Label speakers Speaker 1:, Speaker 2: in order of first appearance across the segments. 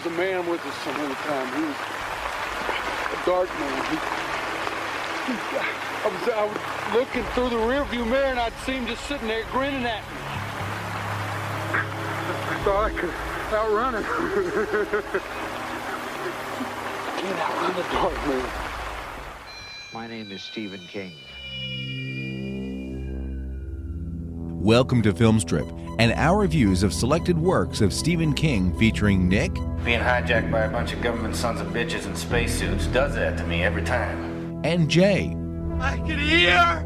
Speaker 1: was a man with us some of the time. He was a dark man. I was looking through the rearview mirror and I'd see him just sitting there grinning at me. I thought I could outrun him. Can't outrun the dark man.
Speaker 2: My name is Stephen King.
Speaker 3: Welcome to Filmstrip, and our reviews of selected works of Stephen King featuring Nick.
Speaker 4: Being hijacked by a bunch of government sons of bitches in spacesuits does that to me every time.
Speaker 3: And Jay.
Speaker 5: I can hear!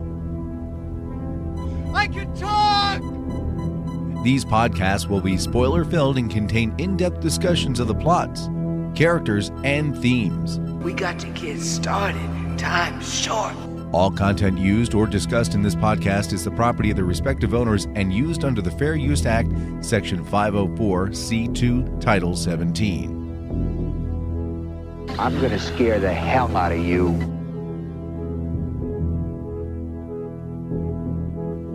Speaker 5: I can talk!
Speaker 3: These podcasts will be spoiler-filled and contain in-depth discussions of the plots, characters, and themes.
Speaker 6: We got to get started. Time's short.
Speaker 3: All content used or discussed in this podcast is the property of the respective owners and used under the Fair Use Act, Section 504(c)(2), Title 17.
Speaker 2: I'm gonna scare the hell out of you.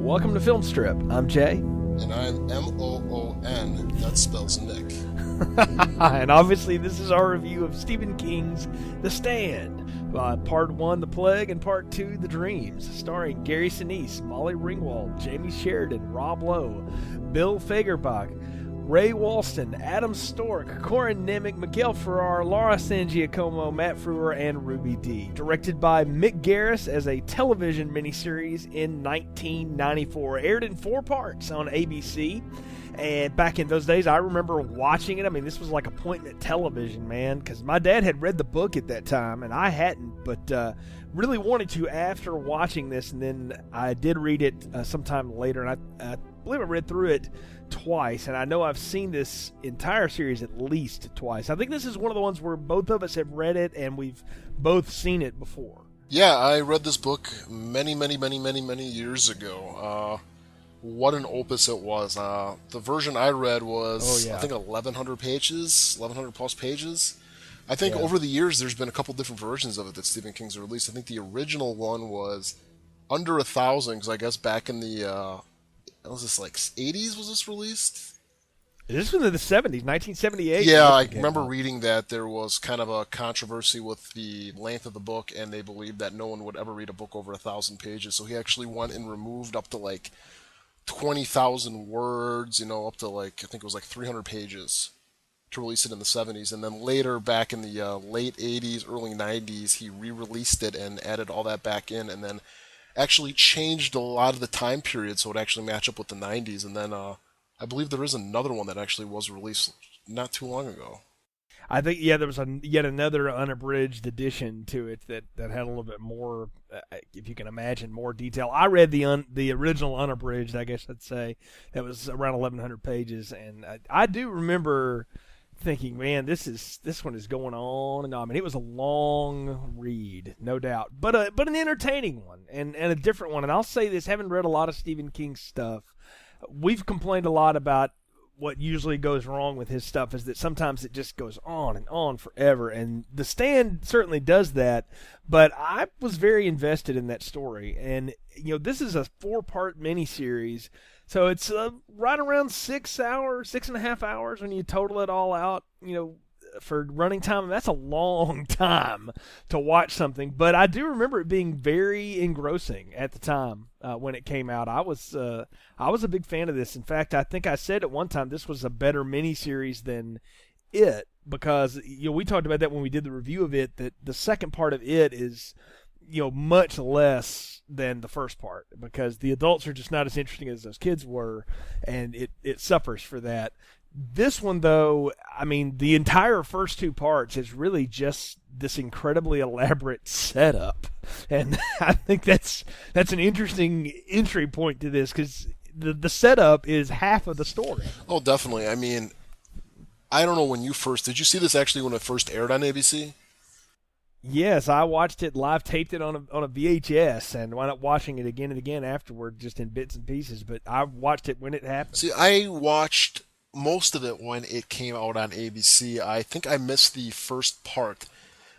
Speaker 7: Welcome to Filmstrip. I'm Jay.
Speaker 8: And I'm M-O-O-N. That spells Nick.
Speaker 7: And obviously this is our review of Stephen King's The Stand. Part 1, The Plague, and Part 2, The Dreams, starring Gary Sinise, Molly Ringwald, Jamie Sheridan, Rob Lowe, Bill Fagerbach, Ray Walston, Adam Stork, Corin Nemec, Miguel Ferrar, Laura San Giacomo, Matt Frewer, and Ruby Dee. Directed by Mick Garris as a television miniseries in 1994. Aired in 4 parts on ABC. And back in those days, I remember watching it. I mean, this was like appointment television, man, because my dad had read the book at that time, and I hadn't, but really wanted to after watching this. And then I did read it sometime later, and I believe I read through it twice, and I know I've seen this entire series at least twice. I think this is one of the ones where both of us have read it, and we've both seen it before.
Speaker 8: Yeah, I read this book many years ago. What an opus it was. The version I read was, I think, 1,100 pages, 1,100 plus pages. I think over the years there's been a couple different versions of it that Stephen King's released. I think the original one was under 1,000, because I guess back in the, was this like 80s was this released?
Speaker 7: This was in the 70s, 1978.
Speaker 8: Yeah, I remember reading that there was kind of a controversy with the length of the book, and they believed that no one would ever read a book over 1,000 pages. So he actually went and removed up to like 20,000 words, up to like, I think it was like 300 pages to release it in the 70s. And then later, back in the late 80s, early 90s, he re-released it and added all that back in, and then actually changed a lot of the time period so it actually match up with the 90s. And then I believe there is another one that actually was released not too long ago.
Speaker 7: I think, there was yet another unabridged edition to it that had a little bit more, if you can imagine, more detail. I read the original unabridged, I guess I'd say, that was around 1,100 pages, and I do remember thinking, man, this one is going on and on. I mean, it was a long read, no doubt, but an entertaining one and a different one. And I'll say this, having read a lot of Stephen King stuff, we've complained a lot about what usually goes wrong with his stuff is that sometimes it just goes on and on forever, and The Stand certainly does that, but I was very invested in that story. And this is a 4-part miniseries, so it's right around 6.5 hours when you total it all out, for running time. That's a long time to watch something, but I do remember it being very engrossing at the time when it came out. I was a big fan of this. In fact, I think I said at one time this was a better miniseries than It, because we talked about that when we did the review of It, that the second part of It is much less than the first part, because the adults are just not as interesting as those kids were, and it suffers for that. This one, though, I mean, the entire first 2 parts is really just this incredibly elaborate setup, and I think that's an interesting entry point to this, because the setup is half of the story.
Speaker 8: Oh, definitely. I mean, I don't know when did you see this actually when it first aired on ABC?
Speaker 7: Yes, I watched it live, taped it on a VHS, and wound up watching it again and again afterward, just in bits and pieces. But I watched it when it happened.
Speaker 8: See, I watched most of it when it came out on ABC. I think I missed the first part.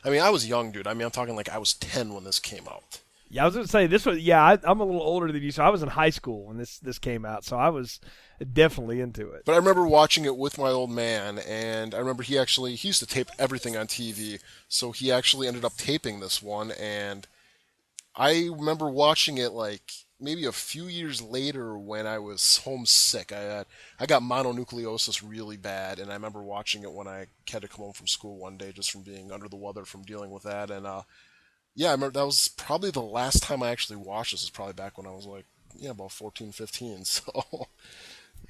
Speaker 8: I mean, I was young, dude. I mean, I'm talking like I was 10 when this came out.
Speaker 7: Yeah, I was going to say this was. Yeah, I'm a little older than you, so I was in high school when this came out, so I was definitely into it.
Speaker 8: But I remember watching it with my old man, and I remember he used to tape everything on TV, so he actually ended up taping this one, and I remember watching it like maybe a few years later when I was homesick. I got mononucleosis really bad, and I remember watching it when I had to come home from school one day just from being under the weather from dealing with that, and yeah, I remember that was probably the last time I actually watched this. It was probably back when I was like, about 14, 15, so...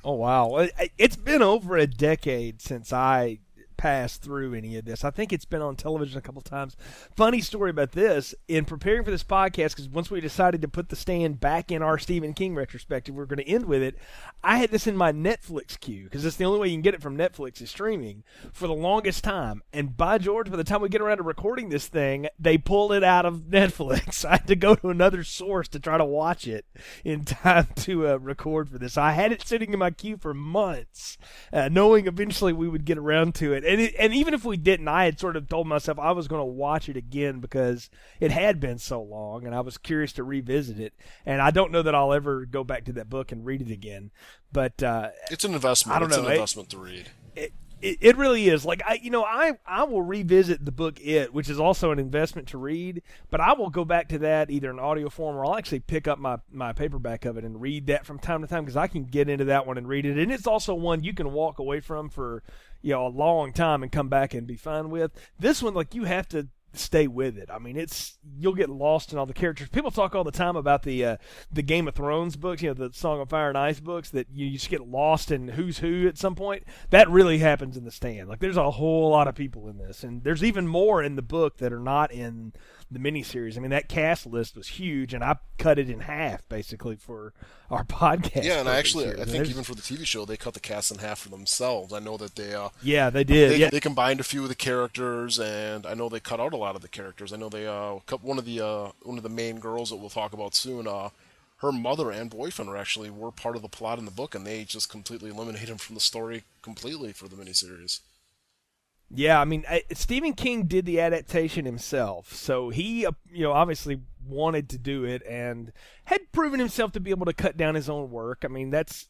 Speaker 7: Oh, wow. It's been over a decade since I passed through any of this. I think it's been on television a couple times. Funny story about this, in preparing for this podcast, because once we decided to put The Stand back in our Stephen King retrospective, we were going to end with it, I had this in my Netflix queue, because that's the only way you can get it from Netflix is streaming, for the longest time. And by George, by the time we get around to recording this thing, they pulled it out of Netflix. I had to go to another source to try to watch it in time to record for this. I had it sitting in my queue for months, knowing eventually we would get around to it. And even if we didn't, I had sort of told myself I was going to watch it again because it had been so long, and I was curious to revisit it. And I don't know that I'll ever go back to that book and read it again. But
Speaker 8: it's an investment.
Speaker 7: I don't know.
Speaker 8: It's an investment to read.
Speaker 7: It really is. Like I will revisit the book which is also an investment to read, but I will go back to that either in audio form or I'll actually pick up my paperback of it and read that from time to time because I can get into that one and read it. And it's also one you can walk away from for a long time and come back and be fine with. This one, like, you have to stay with it. I mean, you'll get lost in all the characters. People talk all the time about the Game of Thrones books, the Song of Fire and Ice books, that you just get lost in who's who at some point. That really happens in The Stand. Like, there's a whole lot of people in this, and there's even more in the book that are not in the miniseries. I mean, that cast list was huge, and I cut it in half basically for our podcast.
Speaker 8: Yeah, and I think even for the TV show, they cut the cast in half for themselves. I know that they
Speaker 7: they did.
Speaker 8: They combined a few of the characters, and I know they cut out a lot of the characters. I know they one of the main girls that we'll talk about soon. Her mother and boyfriend were part of the plot in the book, and they just completely eliminated them from the story completely for the miniseries.
Speaker 7: Yeah, I mean, Stephen King did the adaptation himself, so he, obviously wanted to do it and had proven himself to be able to cut down his own work. I mean, that's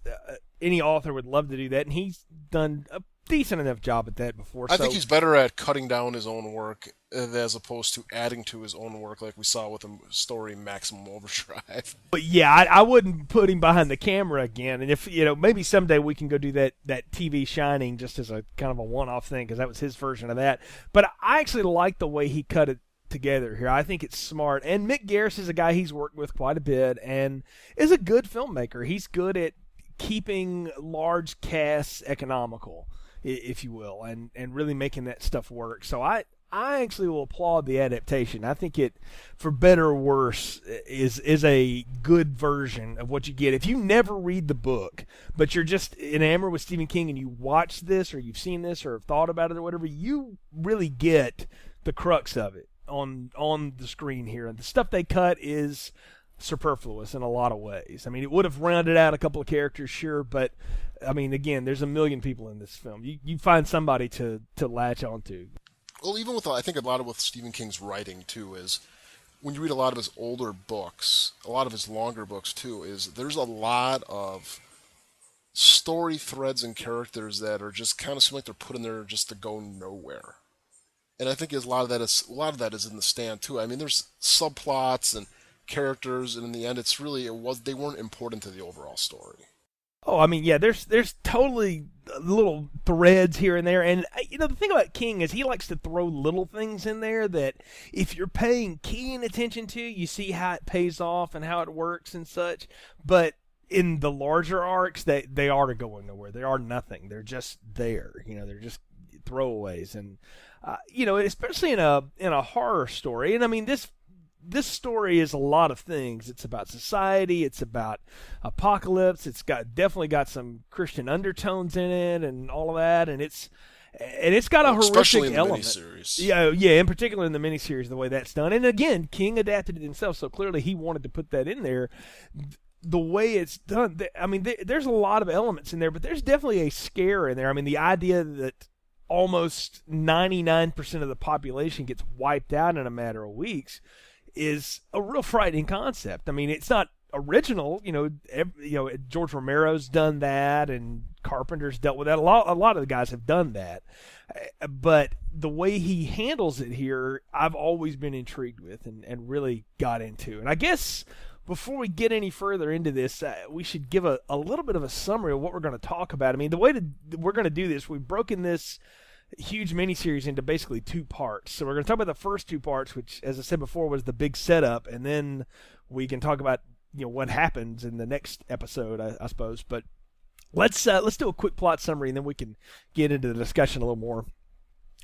Speaker 7: any author would love to do that, and he's done a decent enough job at that before.
Speaker 8: I think he's better at cutting down his own work as opposed to adding to his own work, like we saw with the story Maximum Overdrive.
Speaker 7: But yeah, I wouldn't put him behind the camera again. And if maybe someday we can go do that TV Shining just as a kind of a one-off thing because that was his version of that. But I actually like the way he cut it together here. I think it's smart. And Mick Garris is a guy he's worked with quite a bit and is a good filmmaker. He's good at keeping large casts economical, if you will, and really making that stuff work. So I actually will applaud the adaptation. I think it, for better or worse, is a good version of what you get. If you never read the book, but you're just enamored with Stephen King and you watch this or you've seen this or have thought about it or whatever, you really get the crux of it on the screen here. And the stuff they cut is superfluous in a lot of ways. I mean, it would have rounded out a couple of characters, sure, but I mean, again, there's a million people in this film. You find somebody to latch onto.
Speaker 8: Well, even with, I think a lot of with Stephen King's writing, too, is when you read a lot of his older books, a lot of his longer books, too, is there's a lot of story threads and characters that are just kind of seem like they're put in there just to go nowhere. And I think a lot of that is in The Stand, too. I mean, there's subplots and characters, and in the end, they weren't important to the overall story.
Speaker 7: Oh, I mean, yeah, there's totally little threads here and there. And, the thing about King is he likes to throw little things in there that if you're paying keen attention to, you see how it pays off and how it works and such. But in the larger arcs, they are going nowhere. They are nothing. They're just there. They're just throwaways. And, especially in a horror story. And, I mean, this story is a lot of things. It's about society. It's about apocalypse. It's definitely got some Christian undertones in it and all of that. And it's got a horrific element.
Speaker 8: Miniseries.
Speaker 7: Yeah, in particular in the miniseries, the way that's done. And again, King adapted it himself, so clearly he wanted to put that in there. The way it's done, I mean, there's a lot of elements in there, but there's definitely a scare in there. I mean, the idea that almost 99% of the population gets wiped out in a matter of weeks is a real frightening concept. I mean, it's not original. George Romero's done that, and Carpenter's dealt with that. A lot of the guys have done that. But the way he handles it here, I've always been intrigued with and really got into. And I guess before we get any further into this, we should give a little bit of a summary of what we're going to talk about. I mean, the way we're going to do this, we've broken this huge miniseries into basically 2 parts. So we're going to talk about the first 2 parts, which, as I said before, was the big setup, and then we can talk about what happens in the next episode, I suppose. But let's do a quick plot summary, and then we can get into the discussion a little more.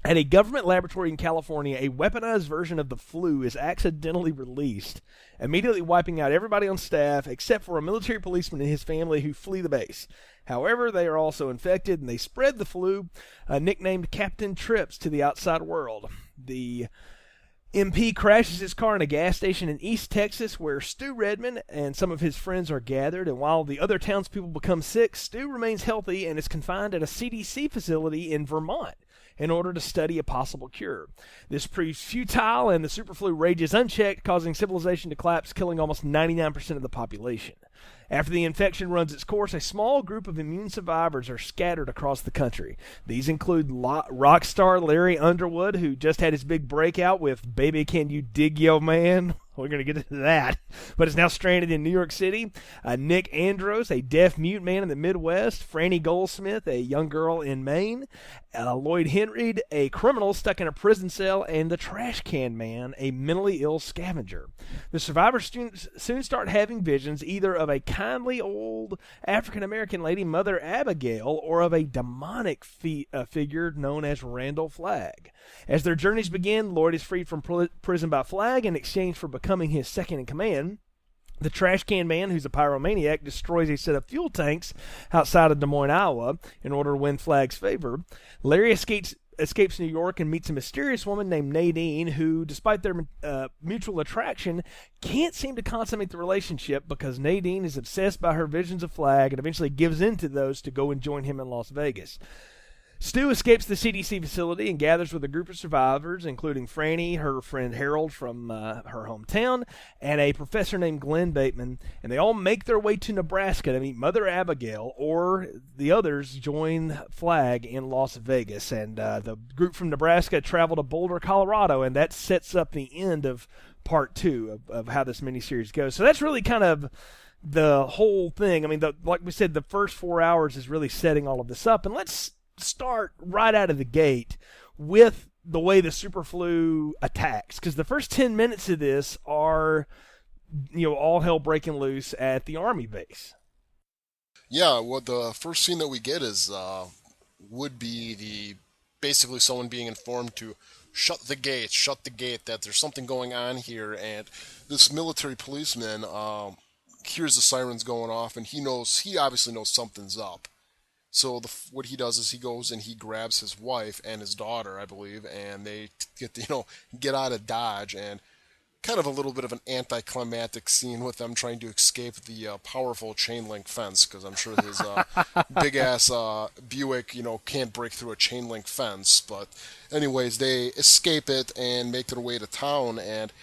Speaker 7: At a government laboratory in California, a weaponized version of the flu is accidentally released, immediately wiping out everybody on staff except for a military policeman and his family who flee the base. However, they are also infected, and they spread the flu, nicknamed Captain Trips, to the outside world. The MP crashes his car in a gas station in East Texas where Stu Redman and some of his friends are gathered, and while the other townspeople become sick, Stu remains healthy and is confined at a CDC facility in Vermont in order to study a possible cure. This proves futile, and the superflu rages unchecked, causing civilization to collapse, killing almost 99% of the population. After the infection runs its course, a small group of immune survivors are scattered across the country. These include rock star Larry Underwood, who just had his big breakout with Baby Can You Dig Yo Man? We're going to get into that, but is now stranded in New York City. Nick Andros, a deaf-mute man in the Midwest. Franny Goldsmith, a young girl in Maine. Lloyd Henry, a criminal stuck in a prison cell. And the Trash Can Man, a mentally ill scavenger. The survivors soon start having visions either of a kindly old African-American lady, Mother Abigail, or of a demonic figure known as Randall Flagg. As their journeys begin, Lloyd is freed from prison by Flagg in exchange for becoming his second-in-command. The Trash Can Man, who's a pyromaniac, destroys a set of fuel tanks outside of Des Moines, Iowa, in order to win Flagg's favor. Larry escapes New York and meets a mysterious woman named Nadine, who, despite their mutual attraction, can't seem to consummate the relationship because Nadine is obsessed by her visions of Flagg and eventually gives in to those to go and join him in Las Vegas. Stu escapes the CDC facility and gathers with a group of survivors, including Franny, her friend Harold from her hometown, and a professor named Glenn Bateman, and they all make their way to Nebraska to meet Mother Abigail, or the others join Flagg in Las Vegas. And the group from Nebraska travel to Boulder, Colorado, and that sets up the end of part 2 of how this miniseries goes. So that's really kind of the whole thing. I mean, like we said, the first 4 hours is really setting all of this up, and let's start right out of the gate with the way the superflu attacks, because the first 10 minutes of this are all hell breaking loose at the army base.
Speaker 8: Yeah, well, the first scene that we get is would be basically someone being informed to shut the gate, that there's something going on here, and this military policeman hears the sirens going off, and he obviously knows something's up. So what he does is he goes and he grabs his wife and his daughter, I believe, and they get out of Dodge, and kind of a little bit of an anticlimactic scene with them trying to escape the powerful chain link fence, because I'm sure his big ass Buick can't break through a chain link fence. But anyways, they escape it and make their way to town, and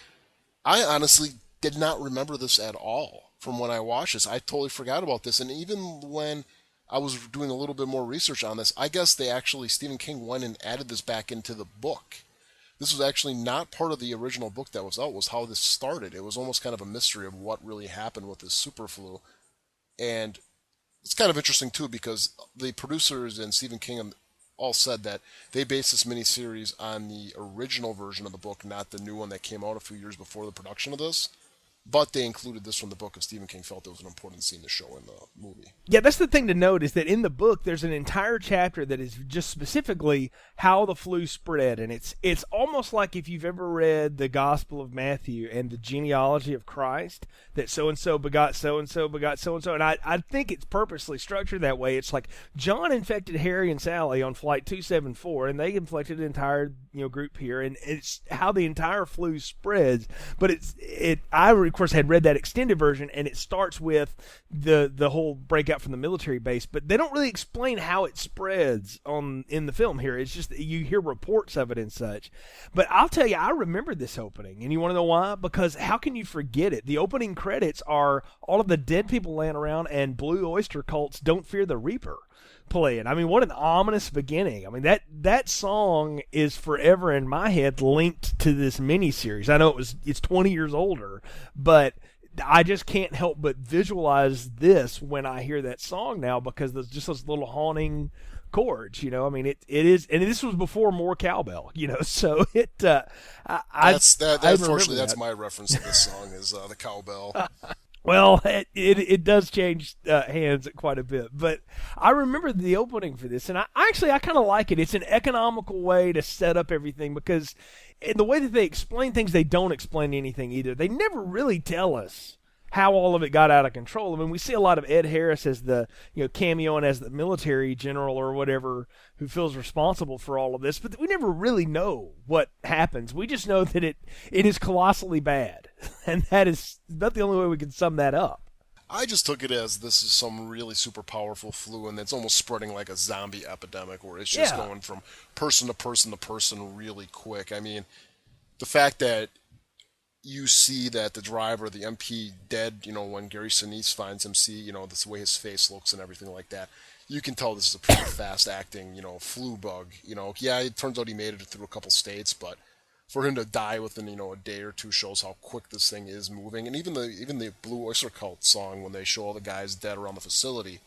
Speaker 8: I honestly did not remember this at all from when I watched this. I totally forgot about this, and even when I was doing a little bit more research on this, I guess Stephen King went and added this back into the book. This was actually not part of the original book that was out, was how this started. It was almost kind of a mystery of what really happened with this superflu. And it's kind of interesting, too, because the producers and Stephen King all said that they based this miniseries on the original version of the book, not the new one that came out a few years before the production of this. But they included this from the book because Stephen King felt it was an important scene to show in the movie.
Speaker 7: Yeah, that's the thing to note, is that in the book there's an entire chapter that is just specifically how the flu spread, and it's almost like if you've ever read the Gospel of Matthew and the genealogy of Christ, that so-and-so begot so-and-so begot so-and-so, and I think it's purposely structured that way. It's like John infected Harry and Sally on Flight 274, and they infected an entire group here, and it's how the entire flu spreads. But I course, had read that extended version, and it starts with the whole breakout from the military base, but they don't really explain how it spreads in the film here. It's just you hear reports of it and such. But I'll tell you, I remember this opening, and you want to know why? Because how can you forget it? The opening credits are all of the dead people laying around and Blue Oyster Cult's "Don't Fear the Reaper" playing. I mean, what an ominous beginning. I mean, that song is forever in my head linked to this miniseries. I know it's 20 years older, but I just can't help but visualize this when I hear that song now, because there's just those little haunting chords, you know. I mean, it is, and this was before more cowbell, you know. So
Speaker 8: unfortunately, that's my reference to this song is the cowbell.
Speaker 7: Well, it does change hands quite a bit, but I remember the opening for this, and I kind of like it. It's an economical way to set up everything, because in the way that they explain things, they don't explain anything either. They never really tell us how all of it got out of control. I mean, we see a lot of Ed Harris as the, you know, cameoing as the military general or whatever who feels responsible for all of this, but we never really know what happens. We just know that it is colossally bad, and that is about the only way we can sum that up.
Speaker 8: I just took it as this is some really super powerful flu, and it's almost spreading like a zombie epidemic, where it's just going from person to person to person really quick. I mean, the fact that you see that the driver, the MP, dead, you know, when Gary Sinise finds him, see, you know, this way his face looks and everything like that, you can tell this is a pretty fast-acting, you know, flu bug. You know, yeah, it turns out he made it through a couple states, but for him to die within, you know, a day or two shows how quick this thing is moving. And even the Blue Oyster Cult song, when they show all the guys dead around the facility,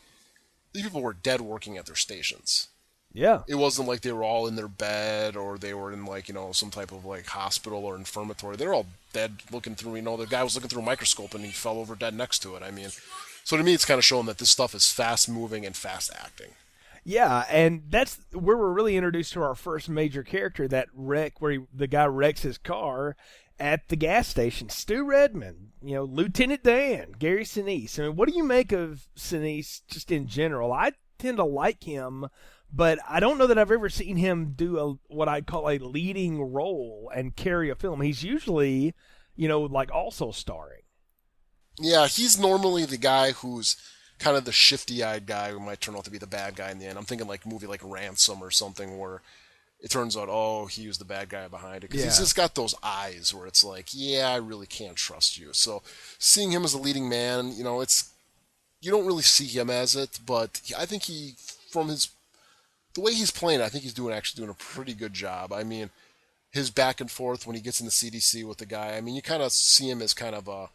Speaker 8: these people were dead working at their stations.
Speaker 7: Yeah.
Speaker 8: It wasn't like they were all in their bed, or they were in, like, you know, some type of, like, hospital or infirmary. They were all dead looking through, you know, the guy was looking through a microscope and he fell over dead next to it. I mean, so to me it's kind of showing that this stuff is fast-moving and fast-acting.
Speaker 7: Yeah, and that's where we're really introduced to our first major character, that wreck where the guy wrecks his car at the gas station. Stu Redman, you know, Lieutenant Dan, Gary Sinise. I mean, what do you make of Sinise just in general? I tend to like him, but I don't know that I've ever seen him do what I'd call a leading role and carry a film. He's usually, you know, like also starring.
Speaker 8: Yeah, he's normally the guy who's kind of the shifty-eyed guy who might turn out to be the bad guy in the end. I'm thinking like a movie like Ransom or something, where it turns out, oh, he was the bad guy behind it. Because he's just got those eyes where it's like, yeah, I really can't trust you. So seeing him as a leading man, you know, you don't really see him as it, but I think the way he's playing, I think he's actually doing a pretty good job. I mean, his back and forth when he gets in the CDC with the guy, I mean, you kind of see him as kind of not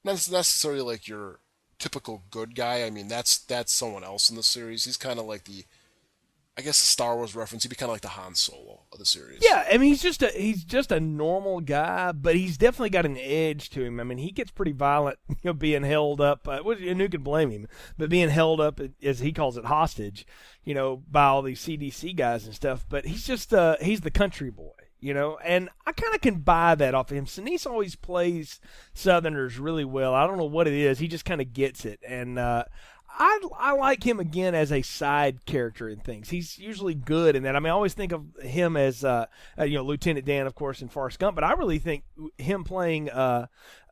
Speaker 8: necessarily like your typical good guy. I mean, that's someone else in the series. He's kind of like I guess Star Wars reference, he'd be kind of like the Han Solo of the series.
Speaker 7: Yeah, I mean, he's just a normal guy, but he's definitely got an edge to him. I mean, he gets pretty violent, you know, being held up. And who can blame him? But being held up, as he calls it, hostage, you know, by all these CDC guys and stuff. But he's just he's the country boy, you know, and I kind of can buy that off of him. Sinise always plays Southerners really well. I don't know what it is. He just kind of gets it, and I like him again as a side character in things. He's usually good in that. I mean, I always think of him as you know, Lieutenant Dan, of course, in Forrest Gump, but I really think him playing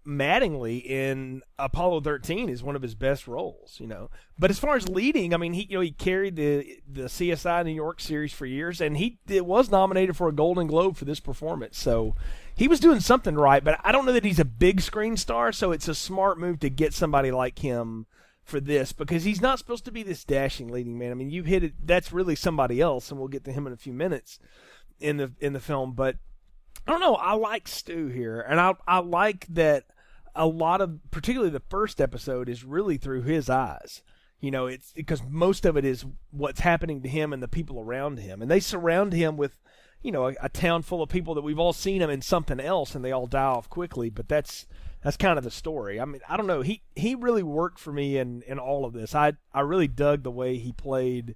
Speaker 7: Mattingly in Apollo 13 is one of his best roles, you know. But as far as leading, I mean, he carried the CSI New York series for years, and he was nominated for a Golden Globe for this performance. So he was doing something right, but I don't know that he's a big screen star, so it's a smart move to get somebody like him for this, because he's not supposed to be this dashing leading man. I mean, you hit it. That's really somebody else, and we'll get to him in a few minutes in the film. But I don't know. I like Stu here, and I like that a lot of, particularly the first episode, is really through his eyes. You know, it's because most of it is what's happening to him and the people around him, and they surround him with, you know, a town full of people that we've all seen him in something else, and they all die off quickly. But that's kind of the story. I mean, I don't know. He really worked for me in all of this. I really dug the way he played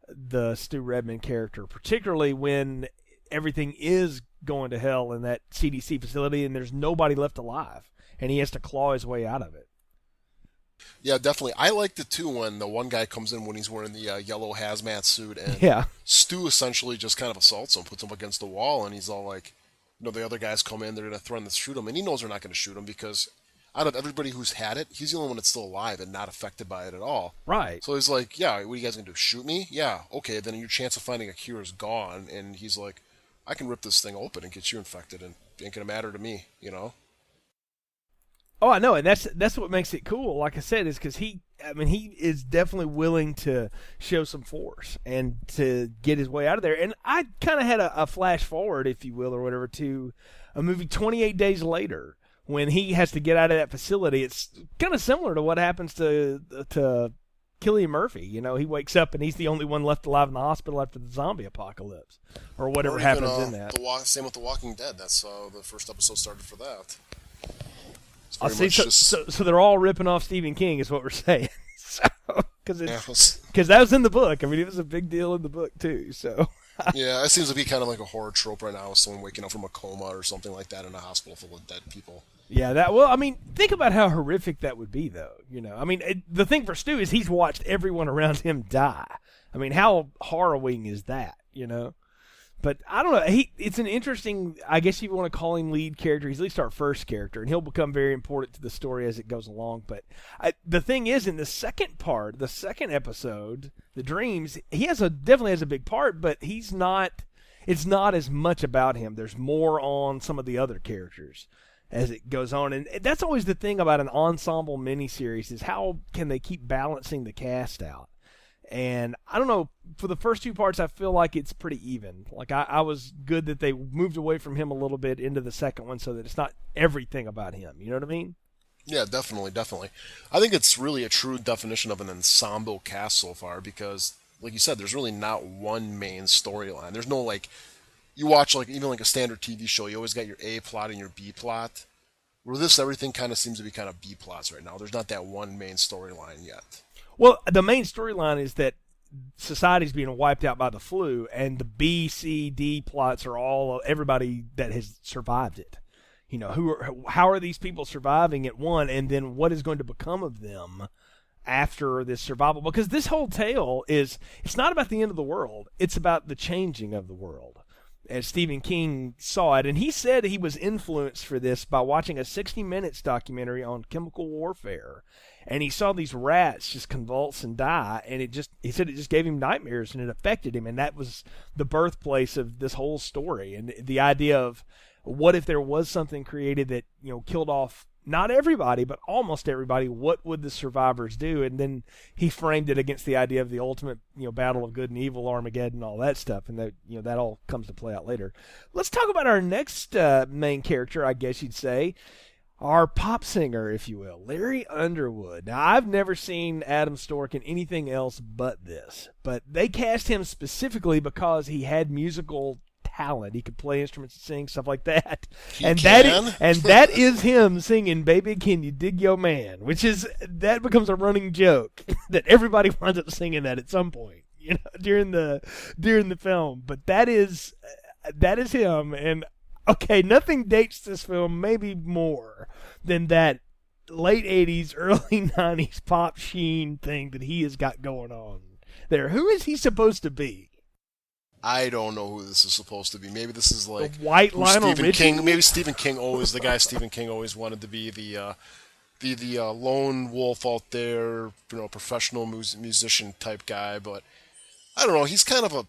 Speaker 7: the Stu Redman character, particularly when everything is going to hell in that CDC facility and there's nobody left alive, and he has to claw his way out of it.
Speaker 8: Yeah, definitely. I liked it too when the one guy comes in when he's wearing the yellow hazmat suit, and Stu essentially just kind of assaults him, puts him against the wall, and he's all like, you know, the other guys come in, they're going to threaten to shoot him, and he knows they're not going to shoot him because, out of everybody who's had it, he's the only one that's still alive and not affected by it at all.
Speaker 7: Right.
Speaker 8: So he's like, yeah, what are you guys going to do, shoot me? Yeah, okay, then your chance of finding a cure is gone. And he's like, I can rip this thing open and get you infected, and it ain't going to matter to me, you know?
Speaker 7: Oh, I know, and that's what makes it cool. Like I said, is because he is definitely willing to show some force and to get his way out of there. And I kind of had a flash forward, if you will, or whatever, to a movie 28 Days Later when he has to get out of that facility. It's kind of similar to what happens to Cillian Murphy. You know, he wakes up and he's the only one left alive in the hospital after the zombie apocalypse, or whatever happens in that.
Speaker 8: Same with The Walking Dead. That's the first episode started for that.
Speaker 7: I see. So they're all ripping off Stephen King, is what we're saying. Because that was in the book. I mean, it was a big deal in the book too. So
Speaker 8: yeah, it seems to be kind of like a horror trope right now, with someone waking up from a coma or something like that in a hospital full of dead people.
Speaker 7: Yeah, well, I mean, think about how horrific that would be, though. You know, I mean, the thing for Stu is he's watched everyone around him die. I mean, how harrowing is that? You know. But I don't know. It's an interesting, I guess you want to call him lead character. He's at least our first character, and he'll become very important to the story as it goes along. But the thing is, in the second part, the second episode, The Dreams, he definitely has a big part, but it's not as much about him. There's more on some of the other characters as it goes on. And that's always the thing about an ensemble miniseries, is how can they keep balancing the cast out? And I don't know, for the first two parts, I feel like it's pretty even. Like, I was good that they moved away from him a little bit into the second one so that it's not everything about him. You know what I mean?
Speaker 8: Yeah, definitely. I think it's really a true definition of an ensemble cast so far because, like you said, there's really not one main storyline. There's no, like, you watch, like, even like a standard TV show, you always got your A plot and your B plot. Where this, everything kind of seems to be kind of B plots right now. There's not that one main storyline yet.
Speaker 7: Well, the main storyline is that society's being wiped out by the flu, and the B, C, D plots are all everybody that has survived it. You know, how are these people surviving it, one, and then what is going to become of them after this survival? Because this whole tale it's not about the end of the world. It's about the changing of the world, as Stephen King saw it. And he said he was influenced for this by watching a 60 Minutes documentary on chemical warfare. And he saw these rats just convulse and die, and he said it just gave him nightmares, and it affected him. And that was the birthplace of this whole story. And the idea of, what if there was something created that, you know, killed off not everybody, but almost everybody? What would the survivors do? And then he framed it against the idea of the ultimate, you know, battle of good and evil, Armageddon, all that stuff. And that, you know, that all comes to play out later. Let's talk about our next main character, I guess you'd say. Our pop singer, if you will, Larry Underwood. Now, I've never seen Adam Stork in anything else but this. But they cast him specifically because he had musical talent. He could play instruments and sing, stuff like that. That is him singing "Baby Can You Dig Your Man," that becomes a running joke that everybody winds up singing that at some point, you know, during the film. But that is him. And okay, nothing dates this film maybe more than that late 80s, early 90s pop sheen thing that he has got going on there. Who is he supposed to be?
Speaker 8: I don't know who this is supposed to be. Maybe this is like
Speaker 7: the white Lionel Richie?
Speaker 8: King. Maybe Stephen King always wanted to be the lone wolf out there, you know, professional musician type guy. But I don't know. He's kind of a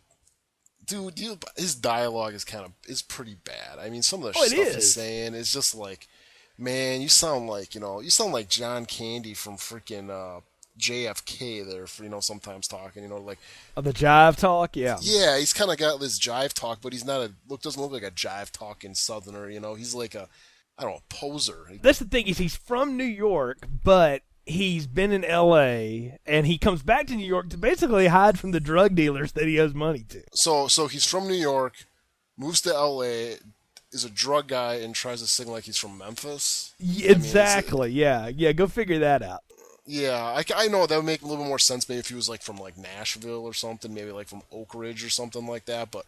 Speaker 8: dude. His dialogue is pretty bad. I mean, some of the stuff he's saying is just like, man, you sound like John Candy from freaking JFK there, for, you know, sometimes talking, you know, like
Speaker 7: the jive talk. Yeah,
Speaker 8: he's kind of got this jive talk, but he's not doesn't look like a jive talking southerner, you know. He's like a poser.
Speaker 7: That's the thing, is he's from New York, but he's been in L.A. and he comes back to New York to basically hide from the drug dealers that he owes money to.
Speaker 8: So he's from New York, moves to L.A., is a drug guy, and tries to sing like he's from Memphis.
Speaker 7: Exactly. Yeah. Go figure that out.
Speaker 8: Yeah, I know that would make a little bit more sense maybe if he was like from like Nashville or something, maybe like from Oak Ridge or something like that, but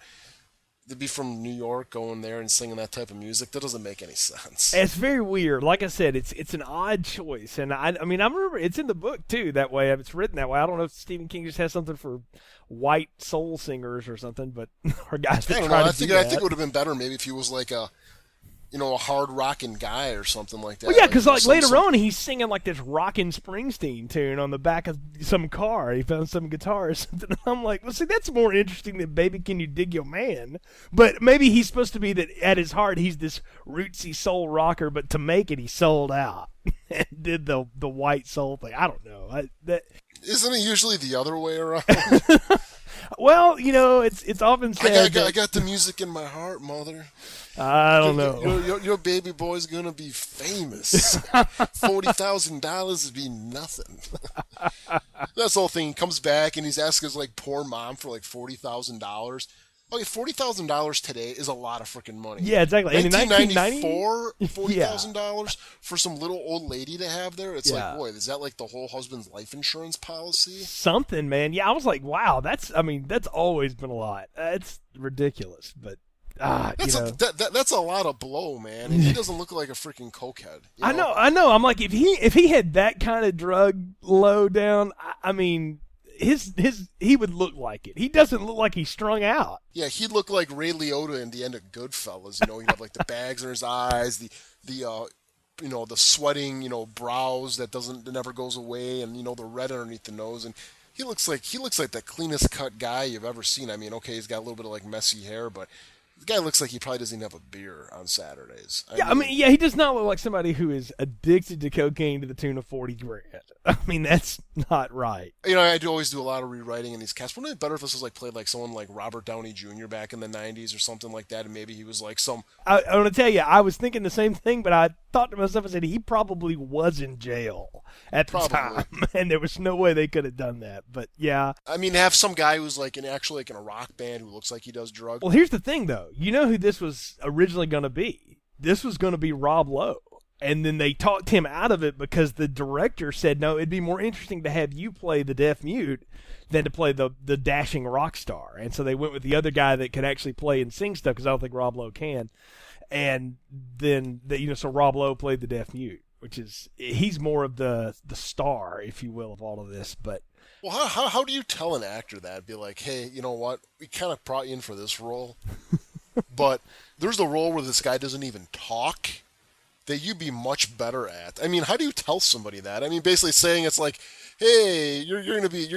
Speaker 8: to be from New York going there and singing that type of music, that doesn't make any sense.
Speaker 7: It's very weird. Like I said, it's an odd choice, and I mean I remember it's in the book too that way. It's written that way. I don't know if Stephen King just has something for white soul singers or something, but or guys that try to do that.
Speaker 8: I think it would have been better maybe if he was like a hard rocking guy or something like that.
Speaker 7: Well, yeah, because
Speaker 8: some-
Speaker 7: later
Speaker 8: some-
Speaker 7: on he's singing like this rockin' Springsteen tune on the back of some car. He found some guitar or something. I'm like, well, see, that's more interesting than "Baby, Can You Dig Your Man?" But maybe he's supposed to be that at his heart he's this rootsy soul rocker, but to make it he sold out and did the white soul thing. I don't know.
Speaker 8: Isn't it usually the other way around?
Speaker 7: Well, it's often said.
Speaker 8: I got the music in my heart, mother.
Speaker 7: I don't know.
Speaker 8: Your baby boy's gonna be famous. $40,000 would be nothing. That's the whole thing. He comes back and he's asking his poor mom for $40,000. Okay, $40,000 today is a lot of freaking money.
Speaker 7: Yeah, exactly. And in
Speaker 8: 1994, $40,000 for some little old lady to have there. It's boy, is that the whole husband's life insurance policy?
Speaker 7: Something, man. Yeah, I was like, wow, that's always been a lot. It's ridiculous, but
Speaker 8: that's a lot of blow, man. And he doesn't look like a freaking cokehead.
Speaker 7: I know. I'm like, if he had that kind of drug low down, I mean, he would look like it. He doesn't look like he's strung out.
Speaker 8: Yeah, he'd look like Ray Liotta in the end of Goodfellas. He'd have the bags in his eyes, the sweating, brows that never goes away, and the red underneath the nose, and he looks like the cleanest cut guy you've ever seen. I mean, okay, he's got a little bit of messy hair, but the guy looks like he probably doesn't even have a beer on Saturdays.
Speaker 7: I mean, he does not look like somebody who is addicted to cocaine to the tune of $40,000. I mean, that's not right.
Speaker 8: I always do a lot of rewriting in these casts. Wouldn't it be better if this was played like someone like Robert Downey Jr. back in the 90s or something like that, and maybe he was some...
Speaker 7: I want to tell you, I was thinking the same thing, but I thought to myself, I said, he probably was in jail at the time, and there was no way they could have done that. But, yeah.
Speaker 8: I mean, have some guy who's in a rock band who looks like he does drugs.
Speaker 7: Well, here's the thing, though. You know who this was originally going to be? This was going to be Rob Lowe. And then they talked him out of it because the director said, no, it'd be more interesting to have you play the deaf mute than to play the dashing rock star. And so they went with the other guy that could actually play and sing stuff because I don't think Rob Lowe can. And then, so Rob Lowe played the deaf mute, which is, he's more of the star, if you will, of all of this. But
Speaker 8: well, how do you tell an actor that? Be like, hey, you know what? We kind of brought you in for this role, but there's a role where this guy doesn't even talk that you'd be much better at. I mean, how do you tell somebody that? I mean, basically saying it's like, hey, you're gonna be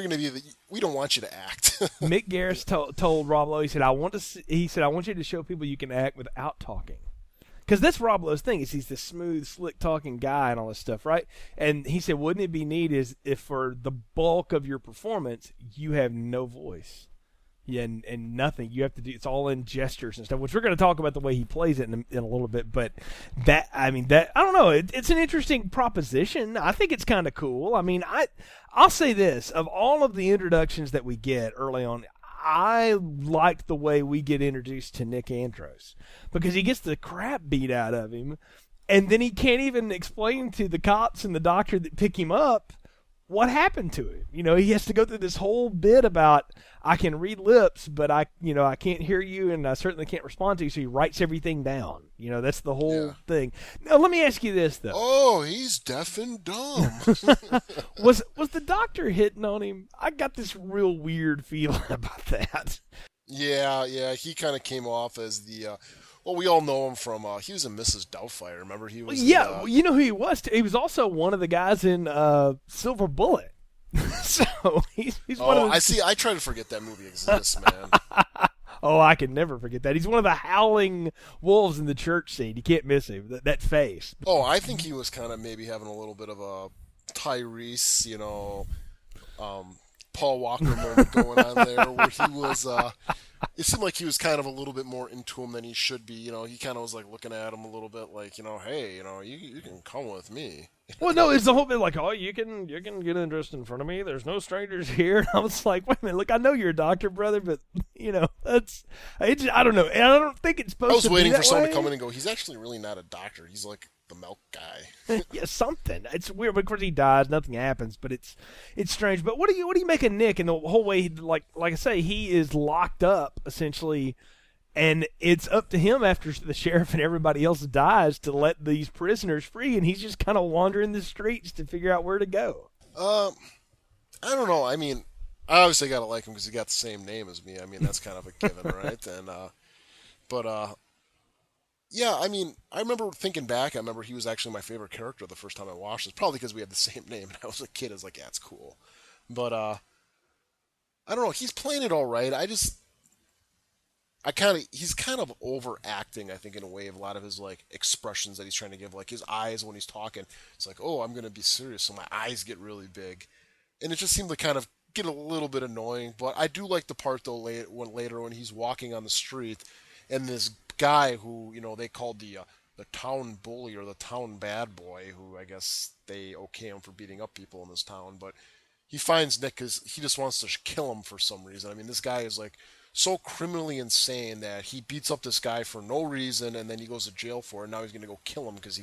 Speaker 8: we don't want you to act.
Speaker 7: Mick Garris told Rob Lowe, he said, I want you to show people you can act without talking. Because that's Rob Lowe's thing, is he's this smooth, slick-talking guy and all this stuff, right? And he said, wouldn't it be neat if for the bulk of your performance, you have no voice? Yeah, and nothing. You have to do, it's all in gestures and stuff, which we're going to talk about the way he plays it in a little bit. But I don't know. It's an interesting proposition. I think it's kind of cool. I mean, I'll say this. Of all of the introductions that we get early on, I like the way we get introduced to Nick Andros because he gets the crap beat out of him, and then he can't even explain to the cops and the doctor that pick him up what happened to him. He has to go through this whole bit about, I can read lips, but I can't hear you, and I certainly can't respond to you, so he writes everything down. That's the whole thing. Now, let me ask you this, though.
Speaker 8: Oh, he's deaf and dumb.
Speaker 7: Was the doctor hitting on him? I got this real weird feeling about that.
Speaker 8: Yeah, he kind of came off as the... well, we all know him from, he was in Mrs. Doubtfire, remember? He was
Speaker 7: you know who he was? He was also one of the guys in Silver Bullet. So he's one of the...
Speaker 8: I try to forget that movie exists, man.
Speaker 7: Oh, I can never forget that. He's one of the howling wolves in the church scene. You can't miss him. That face.
Speaker 8: Oh, I think he was kind of maybe having a little bit of a Tyrese, Paul Walker moment going on there, where he was... it seemed like he was kind of a little bit more into him than he should be. He kind of was looking at him a little bit like, hey, you can come with me.
Speaker 7: Well, no, it's the whole bit like, oh, you can get interest in front of me. There's no strangers here. And I was like, wait a minute, look, I know you're a doctor, brother, but that's I don't know. And I don't think it's supposed to be that way.
Speaker 8: I was waiting for someone to come in and go, he's actually really not a doctor. He's like the milk guy.
Speaker 7: Yeah, something. It's weird. Of course, he dies. Nothing happens, but it's strange. But what do you make of Nick and the whole way? Like I say, he is locked up essentially, and it's up to him after the sheriff and everybody else dies to let these prisoners free, and he's just kind of wandering the streets to figure out where to go.
Speaker 8: I don't know. I mean, I obviously gotta like him because he got the same name as me. I mean, that's kind of a given, right? And but Yeah, I mean, I remember thinking back. I remember he was actually my favorite character the first time I watched this. Probably because we had the same name, and I was a kid. I was like, yeah, it's cool. But I don't know. He's playing it all right. He's kind of overacting. I think in a way of a lot of his like expressions that he's trying to give, like his eyes when he's talking. It's like, oh, I'm gonna be serious, so my eyes get really big, and it just seemed to kind of get a little bit annoying. But I do like the part though later when he's walking on the street, and this guy who they called the town bully or the town bad boy, who I guess they okay him for beating up people in this town, but he finds Nick because he just wants to kill him for some reason. I mean, this guy is like so criminally insane that he beats up this guy for no reason, and then he goes to jail for it. And now he's gonna go kill him because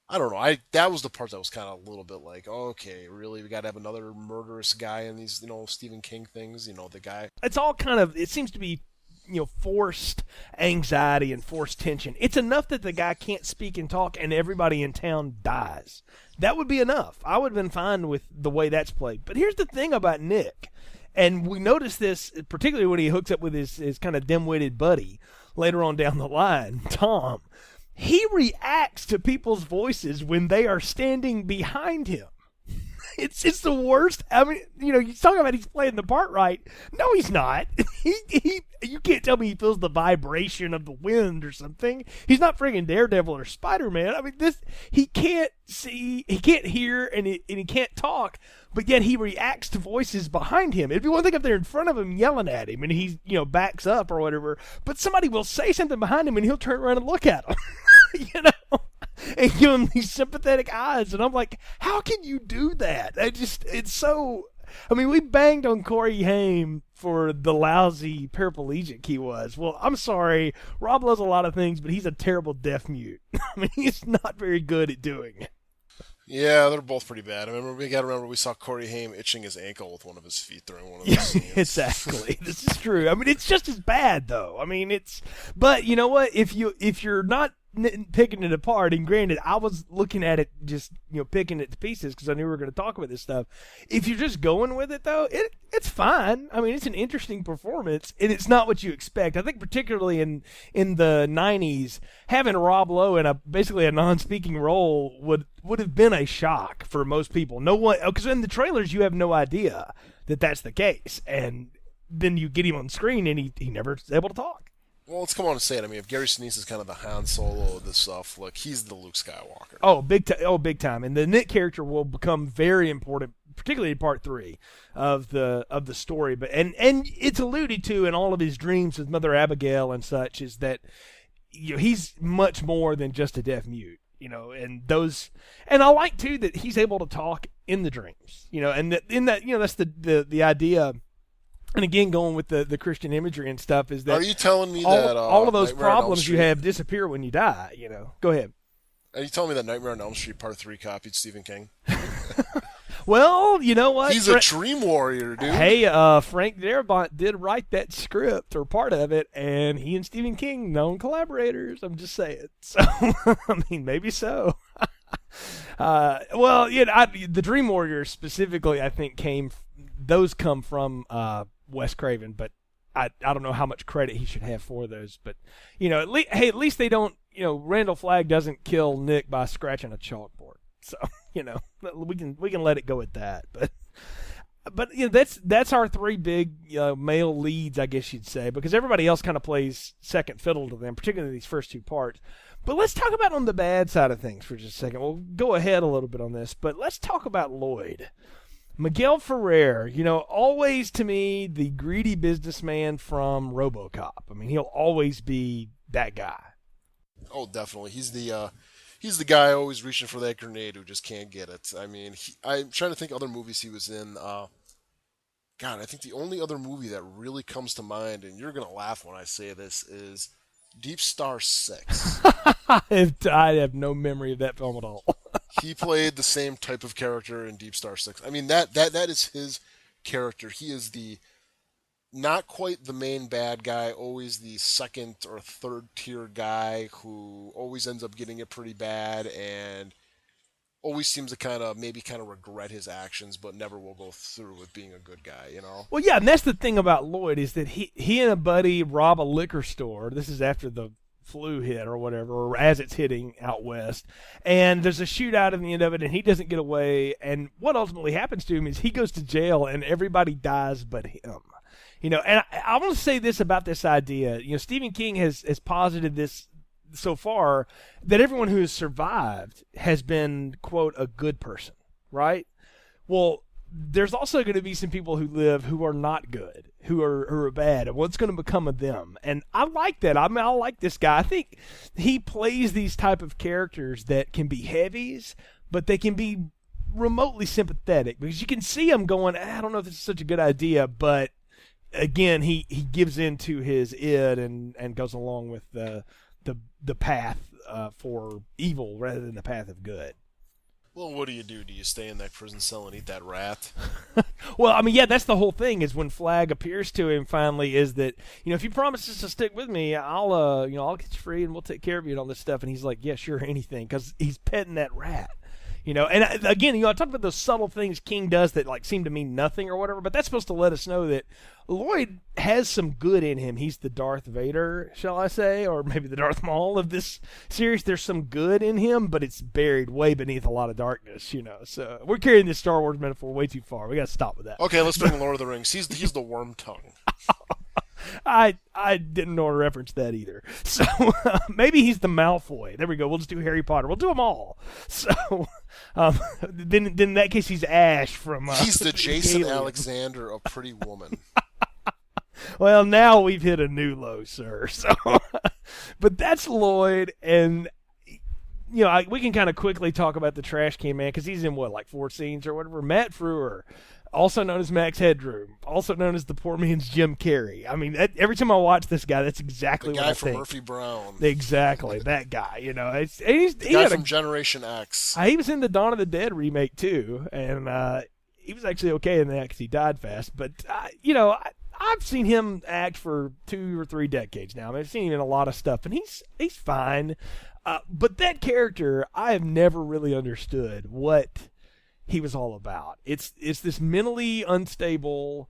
Speaker 8: I don't know. That was the part that was kind of a little bit like, okay, really, we got to have another murderous guy in these, Stephen King things. The guy.
Speaker 7: It's all kind of. It seems to be, forced anxiety and forced tension. It's enough that the guy can't speak and talk, and everybody in town dies. That would be enough. I would have been fine with the way that's played. But here's the thing about Nick, and we notice this particularly when he hooks up with his kind of dim-witted buddy later on down the line, Tom. He reacts to people's voices when they are standing behind him. It's the worst. I mean, you talk about he's playing the part right. No, he's not. You can't tell me he feels the vibration of the wind or something. He's not friggin' Daredevil or Spider-Man. I mean, he can't see, he can't hear, and he can't talk, but yet he reacts to voices behind him. It'd be one thing if they're in front of him yelling at him and he's, backs up or whatever, but somebody will say something behind him and he'll turn around and look at him. And give him these sympathetic eyes, and I'm like, how can you do that? It's so. I mean, we banged on Corey Haim for the lousy paraplegic he was. Well, I'm sorry, Rob loves a lot of things, but he's a terrible deaf mute. I mean, he's not very good at doing it.
Speaker 8: Yeah, they're both pretty bad. We got to remember we saw Corey Haim itching his ankle with one of his feet during one of those scenes.
Speaker 7: Exactly. This is true. I mean, it's just as bad though. I mean, but you know what? If you're not picking it apart, and granted, I was looking at it just picking it to pieces because I knew we were going to talk about this stuff. If you're just going with it though, it's fine. I mean, it's an interesting performance, and it's not what you expect. I think particularly in the 90s, having Rob Lowe in basically a non-speaking role would have been a shock for most people. No one, because in the trailers you have no idea that that's the case, and then you get him on screen and he never is able to talk.
Speaker 8: Well, let's come on and say it. I mean, if Gary Sinise is kind of the Han Solo of this stuff, look, he's the Luke Skywalker.
Speaker 7: Oh, big time. And the Nick character will become very important, particularly in part 3 of the story. But and it's alluded to in all of his dreams with Mother Abigail and such, is that he's much more than just a deaf mute. And I like too that he's able to talk in the dreams. And that's the idea. And again, going with the Christian imagery and stuff, is that
Speaker 8: are you telling me
Speaker 7: that
Speaker 8: all
Speaker 7: of those problems you have disappear when you die? Go ahead.
Speaker 8: Are you telling me that Nightmare on Elm Street Part 3 copied Stephen King?
Speaker 7: Well, you know what?
Speaker 8: He's a dream warrior, dude.
Speaker 7: Hey, Frank Darabont did write that script or part of it, and he and Stephen King, known collaborators. I'm just saying. So, I mean, maybe so. The Dream Warriors specifically, I think, come from Wes Craven, but I don't know how much credit he should have for those. But at least they don't. Randall Flagg doesn't kill Nick by scratching a chalkboard. So we can let it go at that. But that's our 3 big male leads, I guess you'd say, because everybody else kind of plays second fiddle to them, particularly these first 2 parts. But let's talk about on the bad side of things for just a second. We'll go ahead a little bit on this, but let's talk about Lloyd. Miguel Ferrer, always to me the greedy businessman from RoboCop. I mean, he'll always be that guy.
Speaker 8: Oh, definitely. He's the guy always reaching for that grenade who just can't get it. I mean, I'm trying to think other movies he was in. I think the only other movie that really comes to mind, and you're gonna laugh when I say this, is Deep Star 6.
Speaker 7: I have no memory of that film at all.
Speaker 8: He played the same type of character in Deep Star 6. I mean, that is his character. He is not quite the main bad guy, always the second or third tier guy who always ends up getting it pretty bad and always seems to kind of regret his actions, but never will go through with being a good guy,
Speaker 7: Well, yeah, and that's the thing about Lloyd, is that he and a buddy rob a liquor store. This is after the flu hit or whatever, or as it's hitting out west. And there's a shootout in the end of it, and he doesn't get away. And what ultimately happens to him is he goes to jail, and everybody dies but him. And I want to say this about this idea. Stephen King has posited this so far, that everyone who has survived has been, quote, a good person, right? Well, there's also going to be some people who live who are not good, who are bad, and what's going to become of them? And I like that. I like this guy. I think he plays these type of characters that can be heavies, but they can be remotely sympathetic, because you can see him going, I don't know if this is such a good idea, but again, he gives in to his id and goes along with the path for evil rather than the path of good.
Speaker 8: Well, what do? Do you stay in that prison cell and eat that rat?
Speaker 7: Well, I mean, yeah, that's the whole thing, is when Flag appears to him finally, is that, if you promise to stick with me, I'll get you free and we'll take care of you and all this stuff. And he's like, yeah, sure, anything, because he's petting that rat. And again, I talked about those subtle things King does that seem to mean nothing or whatever, but that's supposed to let us know that Lloyd has some good in him. He's the Darth Vader, shall I say, or maybe the Darth Maul of this series. There's some good in him, but it's buried way beneath a lot of darkness, So we're carrying this Star Wars metaphor way too far. We got to stop with that.
Speaker 8: Okay, let's bring Lord of the Rings. He's the worm tongue.
Speaker 7: I didn't know to reference that either. So maybe he's the Malfoy. There we go. We'll just do Harry Potter. We'll do them all. So then in that case, he's Ash from.
Speaker 8: He's the Jason
Speaker 7: Alien.
Speaker 8: Alexander of Pretty Woman.
Speaker 7: Well, now we've hit a new low, sir. So, but that's Lloyd, and we can kind of quickly talk about the Trash Can Man, because he's in 4 scenes or whatever. Matt Frewer, also known as Max Headroom, also known as the poor man's Jim Carrey. I mean, every time I watch this guy, that's exactly what I think.
Speaker 8: The guy from Murphy Brown.
Speaker 7: Exactly, that guy.
Speaker 8: The guy from Generation X.
Speaker 7: He was in the Dawn of the Dead remake too, and he was actually okay in that because he died fast. But I've seen him act for 2 or 3 decades now. I mean, I've seen him in a lot of stuff, and he's fine. But that character, I have never really understood what he was all about. It's this mentally unstable